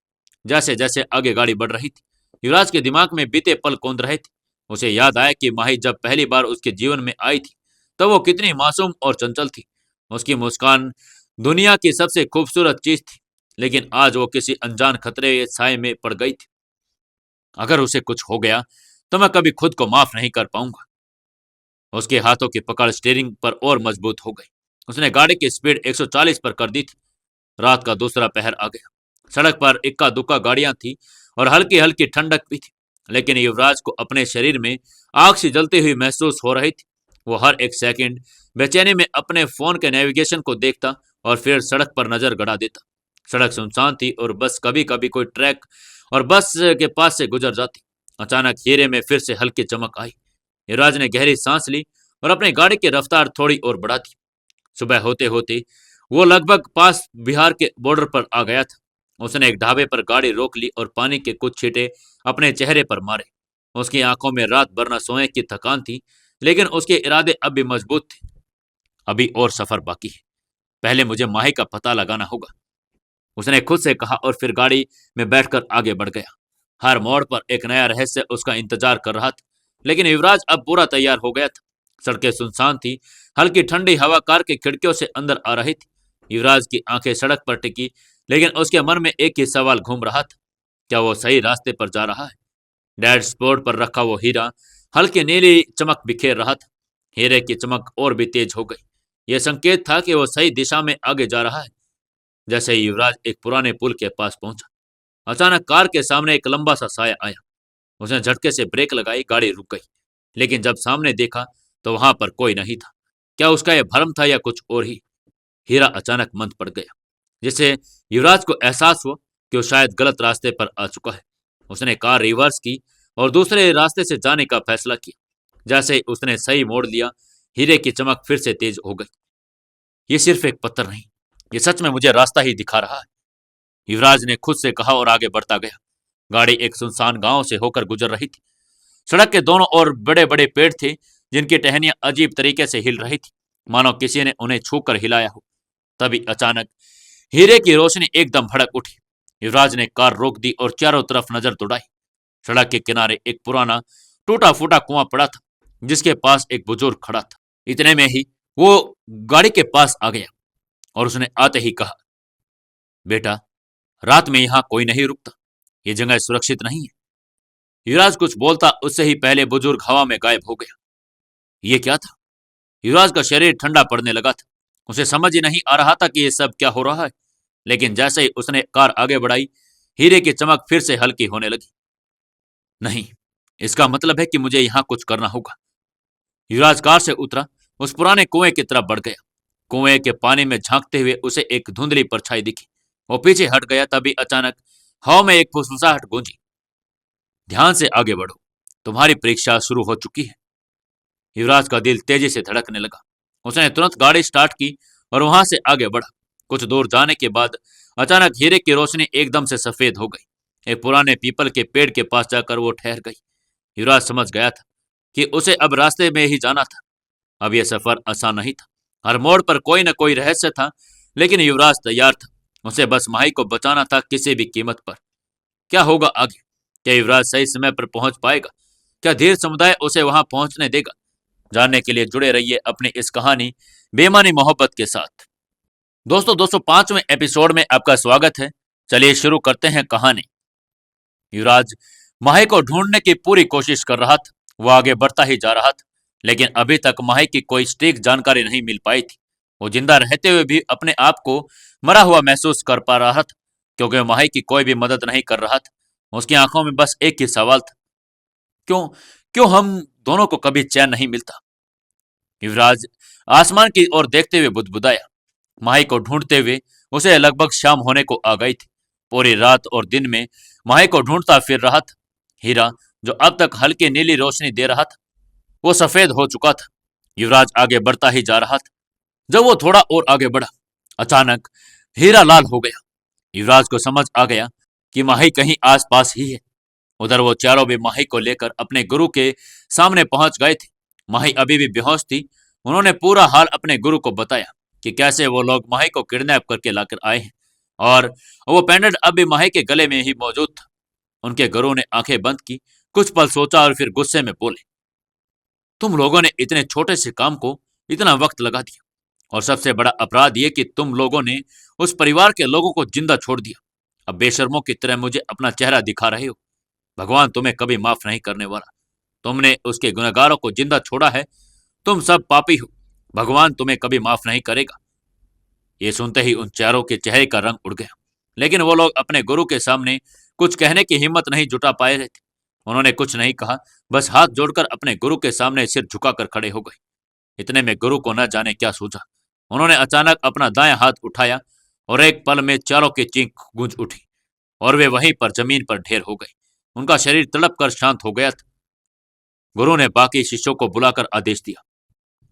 A: जैसे जैसे आगे गाड़ी बढ़ रही थी, युवराज के दिमाग में बीते पल कौंध रहे थे। उसे याद आया कि माही जब पहली बार उसके जीवन में आई थी, तो वो कितनी मासूम और चंचल थी। उसकी मुस्कान दुनिया की सबसे खूबसूरत चीज थी, लेकिन आज वो किसी अनजान खतरे के साए में पड़ गई थी। अगर उसे कुछ हो गया तो मैं कभी खुद को माफ नहीं कर पाऊंगा। उसके हाथों की पकड़ स्टीयरिंग पर और मजबूत हो गई। उसने गाड़ी की स्पीड 140 पर कर दी थी। रात का दूसरा पहर आ गया। सड़क पर इक्का दुक्का गाड़ियां थी और हल्की हल्की ठंडक भी थी, लेकिन युवराज को अपने शरीर में आग सी जलती हुई महसूस हो रही थी। वो हर एक सेकंड बेचैनी में अपने फोन के नेविगेशन को देखता और फिर सड़क पर नजर गड़ा देता। सड़क सुनसान थी और बस कभी कभी कोई ट्रक और बस के पास से गुजर जाती। अचानक हीरे में फिर से हल्की चमक आई। युवराज ने गहरी सांस ली और अपनी गाड़ी की रफ्तार थोड़ी और बढ़ा दी। सुबह होते होते वो लगभग पास बिहार के बॉर्डर पर आ गया था। उसने एक ढाबे पर गाड़ी रोक ली और पानी के कुछ छींटे अपने चेहरे पर मारे। उसकी आंखों में रात भर न सोने की थकान थी, लेकिन उसके इरादे अब भी मजबूत थे। अभी और सफर बाकी है, पहले मुझे माही का पता लगाना होगा, उसने खुद से कहा और फिर गाड़ी में बैठकर आगे बढ़ गया। हर मोड़ पर एक नया रहस्य उसका इंतजार कर रहा था, लेकिन युवराज अब पूरा तैयार हो गया था। सड़कें सुनसान थी, हल्की ठंडी हवा कार की खिड़कियों से अंदर आ रही थी। युवराज की आंखें सड़क पर टिकी, लेकिन उसके मन में एक ही सवाल घूम रहा था, क्या वो सही रास्ते पर जा रहा है? डैशबोर्ड पर रखा वो हीरा हल्की नीली चमक बिखेर रहा था। हीरे की चमक और भी तेज हो गई। यह संकेत था कि वो सही दिशा में आगे जा रहा है। जैसे ही युवराज एक पुराने पुल के पास पहुंचा, अचानक कार के सामने एक लंबा सा साया आया। उसने झटके से ब्रेक लगाई, गाड़ी रुक गई। लेकिन जब सामने देखा तो वहां पर कोई नहीं था। क्या उसका यह भ्रम था या कुछ और ही? हीरा अचानक मंद पड़ गया, जिससे युवराज को एहसास हुआ कि वो शायद गलत रास्ते पर आ चुका है। उसने कार रिवर्स की और दूसरे रास्ते से जाने का फैसला किया। जैसे ही उसने सही मोड़ लिया, हीरे की चमक फिर से तेज हो गई। ये सिर्फ एक पत्थर नहीं, ये सच में मुझे रास्ता ही दिखा रहा है, युवराज ने खुद से कहा और आगे बढ़ता गया। गाड़ी एक सुनसान गांव से होकर गुजर रही थी। सड़क के दोनों ओर बड़े बड़े पेड़ थे, जिनकी टहनियां अजीब तरीके से हिल रही थी, मानो किसी ने उन्हें छूकर हिलाया हो। तभी अचानक हीरे की रोशनी एकदम भड़क उठी। युवराज ने कार रोक दी और चारों तरफ नजर दौड़ाई। सड़क के किनारे एक पुराना टूटा फूटा कुआं पड़ा था, जिसके पास एक बुजुर्ग खड़ा था। इतने में ही वो गाड़ी के पास आ गया और उसने आते ही कहा, बेटा, रात में यहां कोई नहीं रुकता, ये जगह सुरक्षित नहीं है। युवराज कुछ बोलता उससे ही पहले बुजुर्ग हवा में गायब हो गया। ये क्या था? युवराज का शरीर ठंडा पड़ने लगा था। उसे समझ ही नहीं आ रहा था कि ये सब क्या हो रहा है। लेकिन जैसे ही उसने कार आगे बढ़ाई, हीरे की चमक फिर से हल्की होने लगी। नहीं, इसका मतलब है कि मुझे यहां कुछ करना होगा। युवराज कार से उतरा, उस पुराने कुएं की तरफ बढ़ गया। कुएं के पानी में झांकते हुए उसे एक धुंधली परछाई दिखी। वो पीछे हट गया, तभी अचानक हवा में एक फुसफुसाहट गूंजी, ध्यान से आगे बढ़ो, तुम्हारी परीक्षा शुरू हो चुकी है। युवराज का दिल तेजी से धड़कने लगा। उसने तुरंत गाड़ी स्टार्ट की और वहां से आगे बढ़ा। कुछ दूर जाने के बाद अचानक हीरे की रोशनी एकदम से सफेद हो गई। एक पुराने पीपल के पेड़ के पास जाकर वो ठहर गई। युवराज समझ गया था कि उसे अब रास्ते में ही जाना था। अब यह सफर आसान नहीं था। हर मोड़ पर कोई न कोई रहस्य था, लेकिन युवराज तैयार था। उसे बस माही को बचाना था, किसी भी कीमत पर। क्या होगा आगे? क्या युवराज सही समय पर पहुंच पाएगा? क्या धीर समुदाय उसे वहां पहुंचने देगा? जानने के लिए जुड़े रहिए अपनी इस कहानी बेमानी मोहब्बत के साथ। दोस्तों, 205वें एपिसोड में आपका स्वागत है। चलिए शुरू करते हैं कहानी। युवराज माही को ढूंढने की पूरी कोशिश कर रहा था। वो आगे बढ़ता ही जा रहा था, लेकिन अभी तक माही की कोई सटीक जानकारी नहीं मिल पाई थी। वो जिंदा रहते हुए भी अपने आप को मरा हुआ महसूस कर पा रहा था, क्योंकि माही की कोई भी मदद नहीं कर रहा था। उसकी आंखों में बस एक ही सवाल था, क्यों क्यों हम दोनों को कभी चैन नहीं मिलता? युवराज आसमान की ओर देखते हुए बुदबुदाया। माही को ढूंढते हुए उसे लगभग शाम होने को आ गई थी। पूरी रात और दिन में माही को ढूंढता फिर रहा था। हीरा, जो अब तक हल्की नीली रोशनी दे रहा था, वो सफेद हो चुका था। युवराज आगे बढ़ता ही जा रहा था। जब वो थोड़ा और आगे बढ़ा, अचानक हीरा लाल हो गया। युवराज को समझ आ गया कि माही कहीं आसपास ही है। उधर वो चारों भी माही को लेकर अपने गुरु के सामने पहुंच गए थे। माही अभी भी बेहोश थी। उन्होंने पूरा हाल अपने गुरु को बताया कि कैसे वो लोग माही को किडनैप करके लाकर आए हैं, और वो पेंडेंट अब भी माही के गले में ही मौजूद था। उनके गुरु ने आंखें बंद की, कुछ पल सोचा और फिर गुस्से में बोले, तुम लोगों ने इतने छोटे से काम को इतना वक्त लगा दिया, और सबसे बड़ा अपराध ये कि तुम लोगों ने उस परिवार के लोगों को जिंदा छोड़ दिया। अब बेशर्मों की तरह मुझे अपना चेहरा दिखा रहे हो। भगवान तुम्हें कभी माफ नहीं करने वाला। तुमने उसके गुनहगारों को जिंदा छोड़ा है। तुम सब पापी हो। भगवान तुम्हें कभी माफ नहीं करेगा। ये सुनते ही उन चारों के चेहरे का रंग उड़ गया, लेकिन वो लोग अपने गुरु के सामने कुछ कहने की हिम्मत नहीं जुटा पाए रहे थे। उन्होंने कुछ नहीं कहा, बस हाथ जोड़कर अपने गुरु के सामने सिर झुकाकर खड़े हो गए। इतने में गुरु को न जाने क्या सूझा। उन्होंने अचानक अपना दायां हाथ उठाया और एक पल में चारों की चीख गूंज उठी और वे वहीं पर जमीन पर ढेर हो गए। उनका शरीर तड़प कर शांत हो गया था। गुरु ने बाकी शिष्यों को बुलाकर आदेश दिया,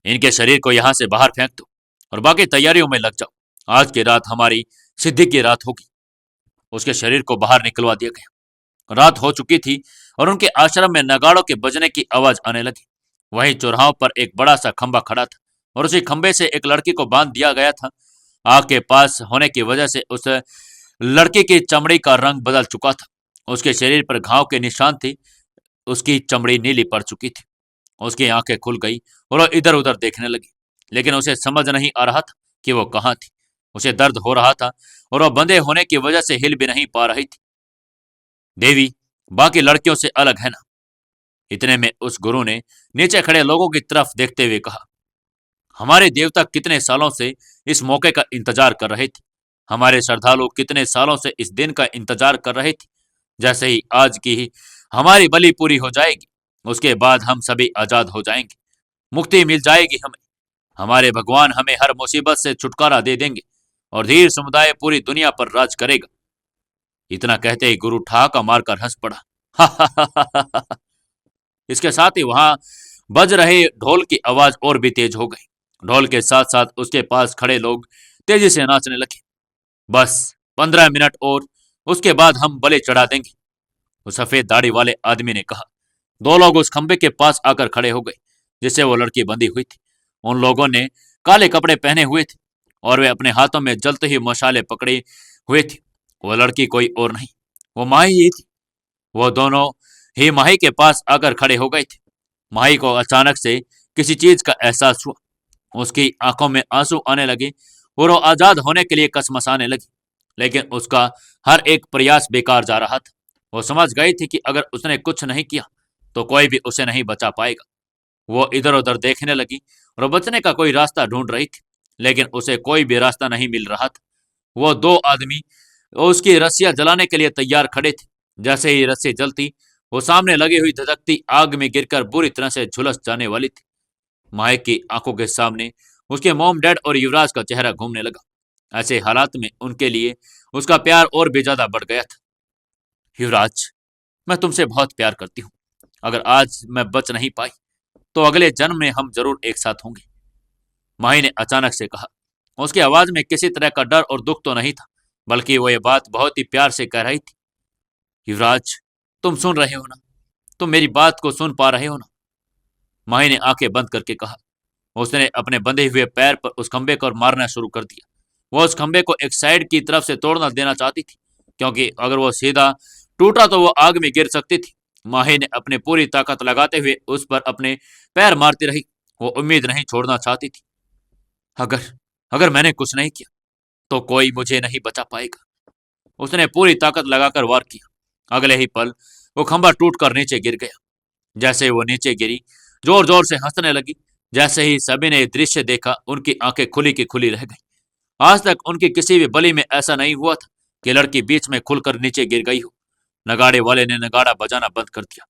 A: इनके शरीर को यहां से बाहर फेंक दो। और बाकी तैयारियों में लग जाओ। आज की रात हमारी सिद्धि की रात होगी। उसके शरीर को बाहर निकलवा दिया गया। रात हो चुकी थी और उनके आश्रम में नगाड़ों के बजने की आवाज आने लगी। वहीं चौराहों पर एक बड़ा सा खंबा खड़ा था और उसी खंबे से एक लड़की को बांध दिया गया था। आग के पास होने की वजह से उस लड़की की चमड़ी का रंग बदल चुका था। उसके शरीर पर घाव के निशान थे। उसकी चमड़ी नीली पड़ चुकी थी। उसकी आंखें खुल गई और वो इधर उधर देखने लगी, लेकिन उसे समझ नहीं आ रहा था कि वो कहाँ थी। उसे दर्द हो रहा था और वह बंधे होने की वजह से हिल भी नहीं पा रही थी। देवी बाकी लड़कियों से अलग है ना? इतने में उस गुरु ने नीचे खड़े लोगों की तरफ देखते हुए कहा, हमारे देवता कितने सालों से इस मौके का इंतजार कर रहे थे। हमारे श्रद्धालु कितने सालों से इस दिन का इंतजार कर रहे थे। जैसे ही आज की ही हमारी बलि पूरी हो जाएगी, उसके बाद हम सभी आजाद हो जाएंगे। मुक्ति मिल जाएगी हमें। हमारे भगवान हमें हर मुसीबत से छुटकारा दे देंगे और धीर समुदाय पूरी दुनिया पर राज करेगा। इतना कहते ही गुरु ठहाका मारकर हंस पड़ा। इसके साथ ही वहां बज रहे ढोल की आवाज और भी तेज हो गई। ढोल के साथ साथ उसके पास खड़े लोग तेजी से नाचने लगे। बस 15 मिनट और, उसके बाद हम बलि चढ़ा देंगे, उस सफेद दाढ़ी वाले आदमी ने कहा। दो लोग उस खंबे के पास आकर खड़े हो गए जिससे वो लड़की बंधी हुई थी। उन लोगों ने काले कपड़े पहने हुए थे और वे अपने हाथों में जलते हुए मशाले पकड़े हुए थे। वो लड़की कोई और नहीं, वो माही ही थी। वो दोनों ही माही के पास आकर खड़े हो गए थे। माही को अचानक से किसी चीज का एहसास हुआ। उसकी आंखों में आंसू आने लगे और वो आजाद होने के लिए कसमसाने लगी, लेकिन उसका हर एक प्रयास बेकार जा रहा था। वो समझ गई थी कि अगर उसने कुछ नहीं किया तो कोई भी उसे नहीं बचा पाएगा। वो इधर उधर देखने लगी और बचने का कोई रास्ता ढूंढ रही थी, लेकिन उसे कोई भी रास्ता नहीं मिल रहा था। वो दो आदमी उसकी रस्सियां जलाने के लिए तैयार खड़े थे। जैसे ही रस्सी जलती, वो सामने लगी हुई धधकती आग में गिरकर बुरी तरह से झुलस जाने वाली थी। माइक की आंखों के सामने उसके मॉम डैड और युवराज का चेहरा घूमने लगा। ऐसे हालात में उनके लिए उसका प्यार और भी ज्यादा बढ़ गया था। युवराज, मैं तुमसे बहुत प्यार करती हूँ। अगर आज मैं बच नहीं पाई तो अगले जन्म में हम जरूर एक साथ होंगे, माही ने अचानक से कहा। उसकी आवाज में किसी तरह का डर और दुख तो नहीं था, बल्कि वो ये बात बहुत ही प्यार से कह रही थी। युवराज, तुम सुन रहे हो ना? तुम मेरी बात को सुन पा रहे हो ना? माही ने आंखें बंद करके कहा। उसने अपने बंधे हुए पैर पर उस खंबे को मारना शुरू कर दिया। वो उस खंबे को एक साइड की तरफ से तोड़ना देना चाहती थी, क्योंकि अगर वो सीधा टूटा तो वो आग में गिर सकती थी। माही ने अपनी पूरी ताकत लगाते हुए उस पर अपने पैर मारती रही। वो उम्मीद नहीं छोड़ना चाहती थी। अगर अगर मैंने कुछ नहीं किया तो कोई मुझे नहीं बचा पाएगा। उसने पूरी ताकत लगाकर वार किया। अगले ही पल वो खंबा टूटकर नीचे गिर गया। जैसे ही वो नीचे गिरी, जोर जोर से हंसने लगी। जैसे ही सभी ने ये दृश्य देखा, उनकी आंखें खुली की खुली रह गई। आज तक उनकी किसी भी बलि में ऐसा नहीं हुआ था कि लड़की बीच में खुलकर नीचे गिर गई हो। नगाड़े वाले ने नगाड़ा बजाना बंद कर दिया।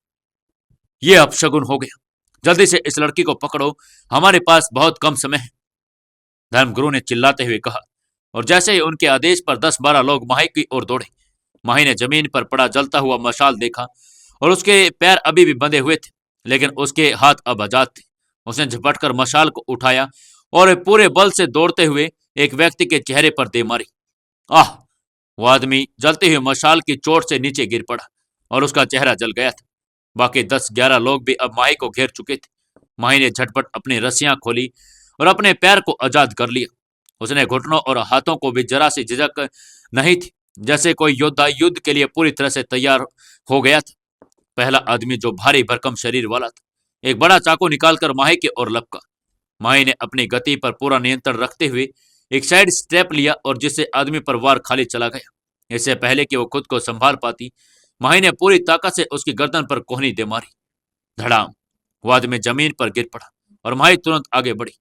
A: ये अपशगुन हो गया। जल्दी से इस लड़की को पकड़ो, हमारे पास बहुत कम समय है, धर्मगुरु ने चिल्लाते हुए कहा। और जैसे ही उनके आदेश पर 10-12 लोग माही की ओर दौड़े। माही ने जमीन पर पड़ा जलता हुआ मशाल देखा और उसके पैर अभी भी बंधे हुए थे, लेकिन उसके हाथ अब आजाद थे। उसने झपटकर मशाल को उठाया और पूरे बल से दौड़ते हुए एक व्यक्ति के चेहरे पर दे मारी। आह! वो आदमी जलते हुए मशाल की चोट से नीचे गिर पड़ा और उसका चेहरा जल गया था। बाकी 10-11 लोग भी अब माही को घेर चुके थे। माही ने झटपट अपनी रस्सियां खोली और अपने पैर को आजाद कर लिया। उसने घुटनों और हाथों को भी जरा सी झिझक नहीं थी, जैसे कोई योद्धा युद्ध के लिए पूरी तरह से तैयार हो गया था। पहला आदमी, जो भारी भरकम शरीर वाला था, एक बड़ा चाकू निकालकर माही की ओर लपका। माही ने अपनी गति पर पूरा नियंत्रण रखते हुए एक साइड स्टेप लिया और जिससे आदमी पर वार खाली चला गया। इससे पहले कि वो खुद को संभाल पाती, माही ने पूरी ताकत से उसकी गर्दन पर कोहनी दे मारी। धड़ाम! वो आदमी जमीन पर गिर पड़ा और माही तुरंत आगे बढ़ी।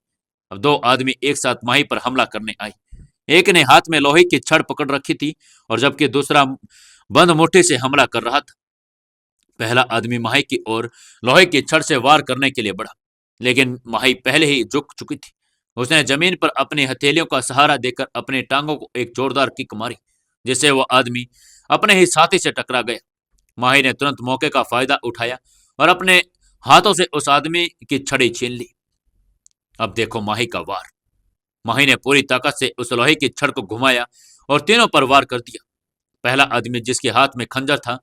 A: अब दो आदमी एक साथ माही पर हमला करने आए। एक ने हाथ में लोहे की छड़ पकड़ रखी थी और जबकि दूसरा बंद मुट्ठी से हमला कर रहा था। पहला आदमी माही की ओर लोहे की छड़ से वार करने के लिए बढ़ा, लेकिन माही पहले ही झुक चुकी थी। उसने जमीन पर अपनी हथेलियों का सहारा देकर अपनी टांगों को एक जोरदार किक मारी, जिससे वह आदमी अपने ही साथी से टकरा गया। माही ने तुरंत मौके का फायदा उठाया और अपने हाथों से उस आदमी की छड़ी छीन ली। अब देखो माही का वार। माही ने पूरी ताकत से उस लोहे की छड़ को घुमाया और तीनों पर वार कर दिया। पहला आदमी जिसके हाथ में खंजर था,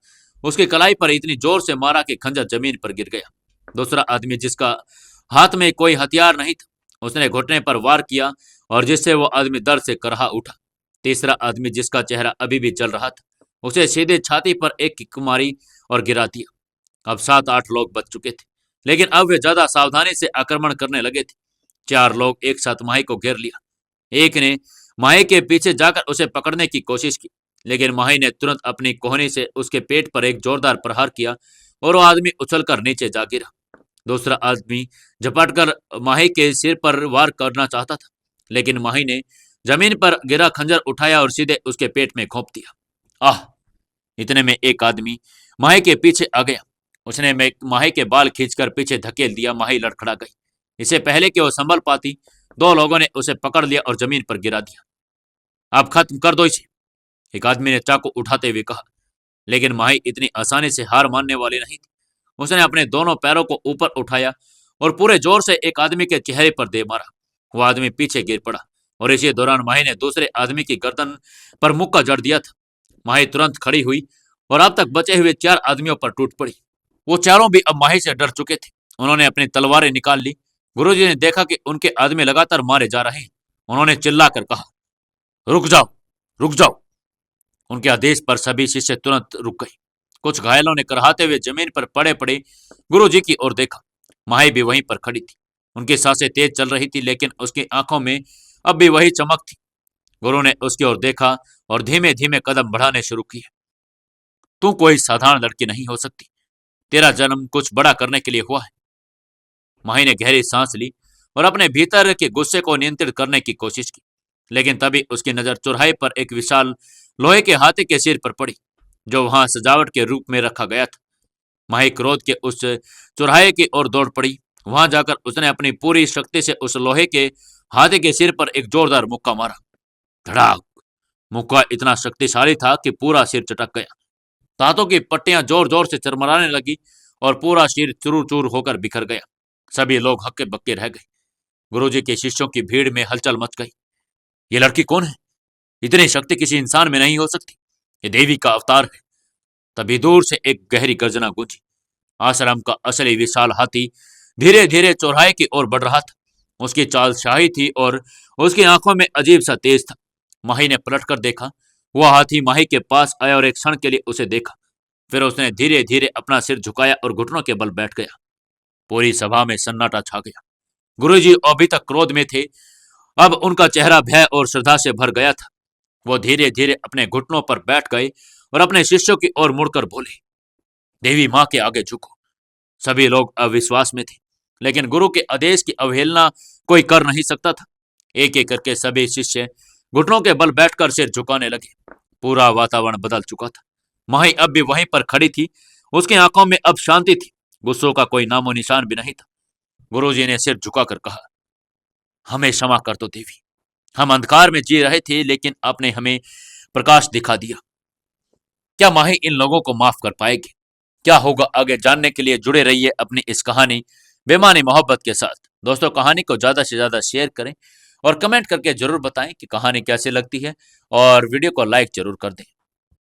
A: उसकी कलाई पर इतनी जोर से मारा कि खंजर जमीन पर गिर गया। दूसरा आदमी जिसका हाथ में कोई हथियार नहीं था, उसने घुटने पर वार किया और जिससे वो आदमी दर्द से करहा उठा। तीसरा आदमी जिसका चेहरा अभी भी जल रहा था, उसे सीधे छाती पर एक किक मारी और गिरा दिया। अब 7-8 लोग बच चुके थे, लेकिन अब वे ज्यादा सावधानी से आक्रमण करने लगे थे। 4 लोग एक साथ माही को घेर लिया। एक ने माही के पीछे जाकर उसे पकड़ने की कोशिश की, लेकिन माही ने तुरंत अपनी कोहनी से उसके पेट पर एक जोरदार प्रहार किया और वो आदमी उछलकर नीचे जा गिरा। दूसरा आदमी झपटकर माही के सिर पर वार करना चाहता था, लेकिन माही ने जमीन पर गिरा खंजर उठाया और सीधे उसके पेट में घोंप दिया। आह! इतने में एक आदमी माही के पीछे आ गया। उसने माही के बाल खींचकर पीछे धकेल दिया। माही लड़खड़ा गई। इससे पहले कि वो संभल पाती, 2 लोगों ने उसे पकड़ लिया और जमीन पर गिरा दिया। अब खत्म कर दो इसे, एक आदमी ने चाकू उठाते हुए कहा। लेकिन माही इतनी आसानी से हार मानने वाली नहीं थी। उसने अपने दोनों पैरों को ऊपर उठाया और पूरे जोर से एक आदमी के चेहरे पर दे मारा। वो आदमी पीछे गिर पड़ा और इसी दौरान माही ने दूसरे आदमी की गर्दन पर मुक्का जड़ दिया था। माही तुरंत खड़ी हुई और अब तक बचे हुए 4 आदमियों पर टूट पड़ी। वो चारों भी अब माही से डर चुके थे। उन्होंने अपनी तलवारें निकाल ली। गुरुजी ने देखा कि उनके आदमी लगातार मारे जा रहे हैं। उन्होंने चिल्लाकर कहा, रुक जाओ, रुक जाओ। उनके आदेश पर सभी शिष्य तुरंत रुक गए। कुछ घायलों ने कराहते हुए जमीन पर पड़े पड़े गुरुजी की ओर देखा। माही भी वहीं पर खड़ी थी। उनकी सांसें तेज चल रही थी, लेकिन उसकी आंखों में अब भी वही चमक थी। गुरु ने उसकी ओर देखा और धीमे धीमे कदम बढ़ाने शुरू किए। तू कोई साधारण लड़की नहीं हो सकती। तेरा जन्म कुछ बड़ा करने के लिए हुआ है। माही ने गहरी सांस ली और अपने भीतर के गुस्से को नियंत्रित करने की कोशिश की, लेकिन तभी उसकी नजर चौराहे पर एक विशाल लोहे के हाथी के सिर पर पड़ी, जो वहां सजावट के रूप में रखा गया था। माही क्रोध के उस चौराहे की ओर दौड़ पड़ी। वहां जाकर उसने अपनी पूरी शक्ति से उस लोहे के हाथी के सिर पर एक जोरदार मुक्का मारा। धड़ाक! मुक्का इतना शक्तिशाली था कि पूरा सिर चटक गया। दांतों की पट्टियां जोर जोर से चरमराने लगी और पूरा सिर चूर चूर होकर बिखर गया। सभी लोग हक्के बक्के रह गए। गुरुजी के शिष्यों की भीड़ में हलचल मच गई। ये लड़की कौन है? इतनी शक्ति किसी इंसान में नहीं हो सकती। ये देवी का अवतार है। तभी दूर से एक गहरी गर्जना गूंजी। आश्रम का असली विशाल हाथी धीरे धीरे चौराहे की ओर बढ़ रहा था। उसकी चाल शाही थी और उसकी आंखों में अजीब सा तेज था। माही ने पलटकर देखा। वह हाथी माही के पास आया और एक क्षण के लिए उसे देखा। फिर उसने धीरे धीरे अपना सिर झुकाया और घुटनों के बल बैठ गया। पूरी सभा में सन्नाटा छा गया। गुरुजी अभी तक क्रोध में थे, अब उनका चेहरा भय और श्रद्धा से भर गया था। वो धीरे धीरे अपने घुटनों पर बैठ गए और अपने शिष्यों की ओर मुड़कर बोले, देवी मां के आगे झुको। सभी लोग अविश्वास में थे, लेकिन गुरु के आदेश की अवहेलना कोई कर नहीं सकता था। एक एक करके सभी शिष्य घुटनों के बल बैठकर सिर झुकाने लगे। पूरा वातावरण बदल चुका था। माही अब भी वहीं पर खड़ी थी। उसकी आंखों में अब शांति थी। गुस्सों का कोई नामो निशान भी नहीं था। गुरुजी ने सिर झुकाकर कहा, हमें क्षमा कर दो देवी। हम अंधकार में जी रहे थे, लेकिन आपने हमें प्रकाश दिखा दिया। क्या माही इन लोगों को माफ कर पाएगी? क्या होगा आगे जानने के लिए जुड़े रहिए अपनी इस कहानी बेमानी मोहब्बत के साथ। दोस्तों, कहानी को ज्यादा से ज्यादा शेयर करें और कमेंट करके जरूर बताएं कि कहानी कैसी लगती है, और वीडियो को लाइक जरूर कर दें।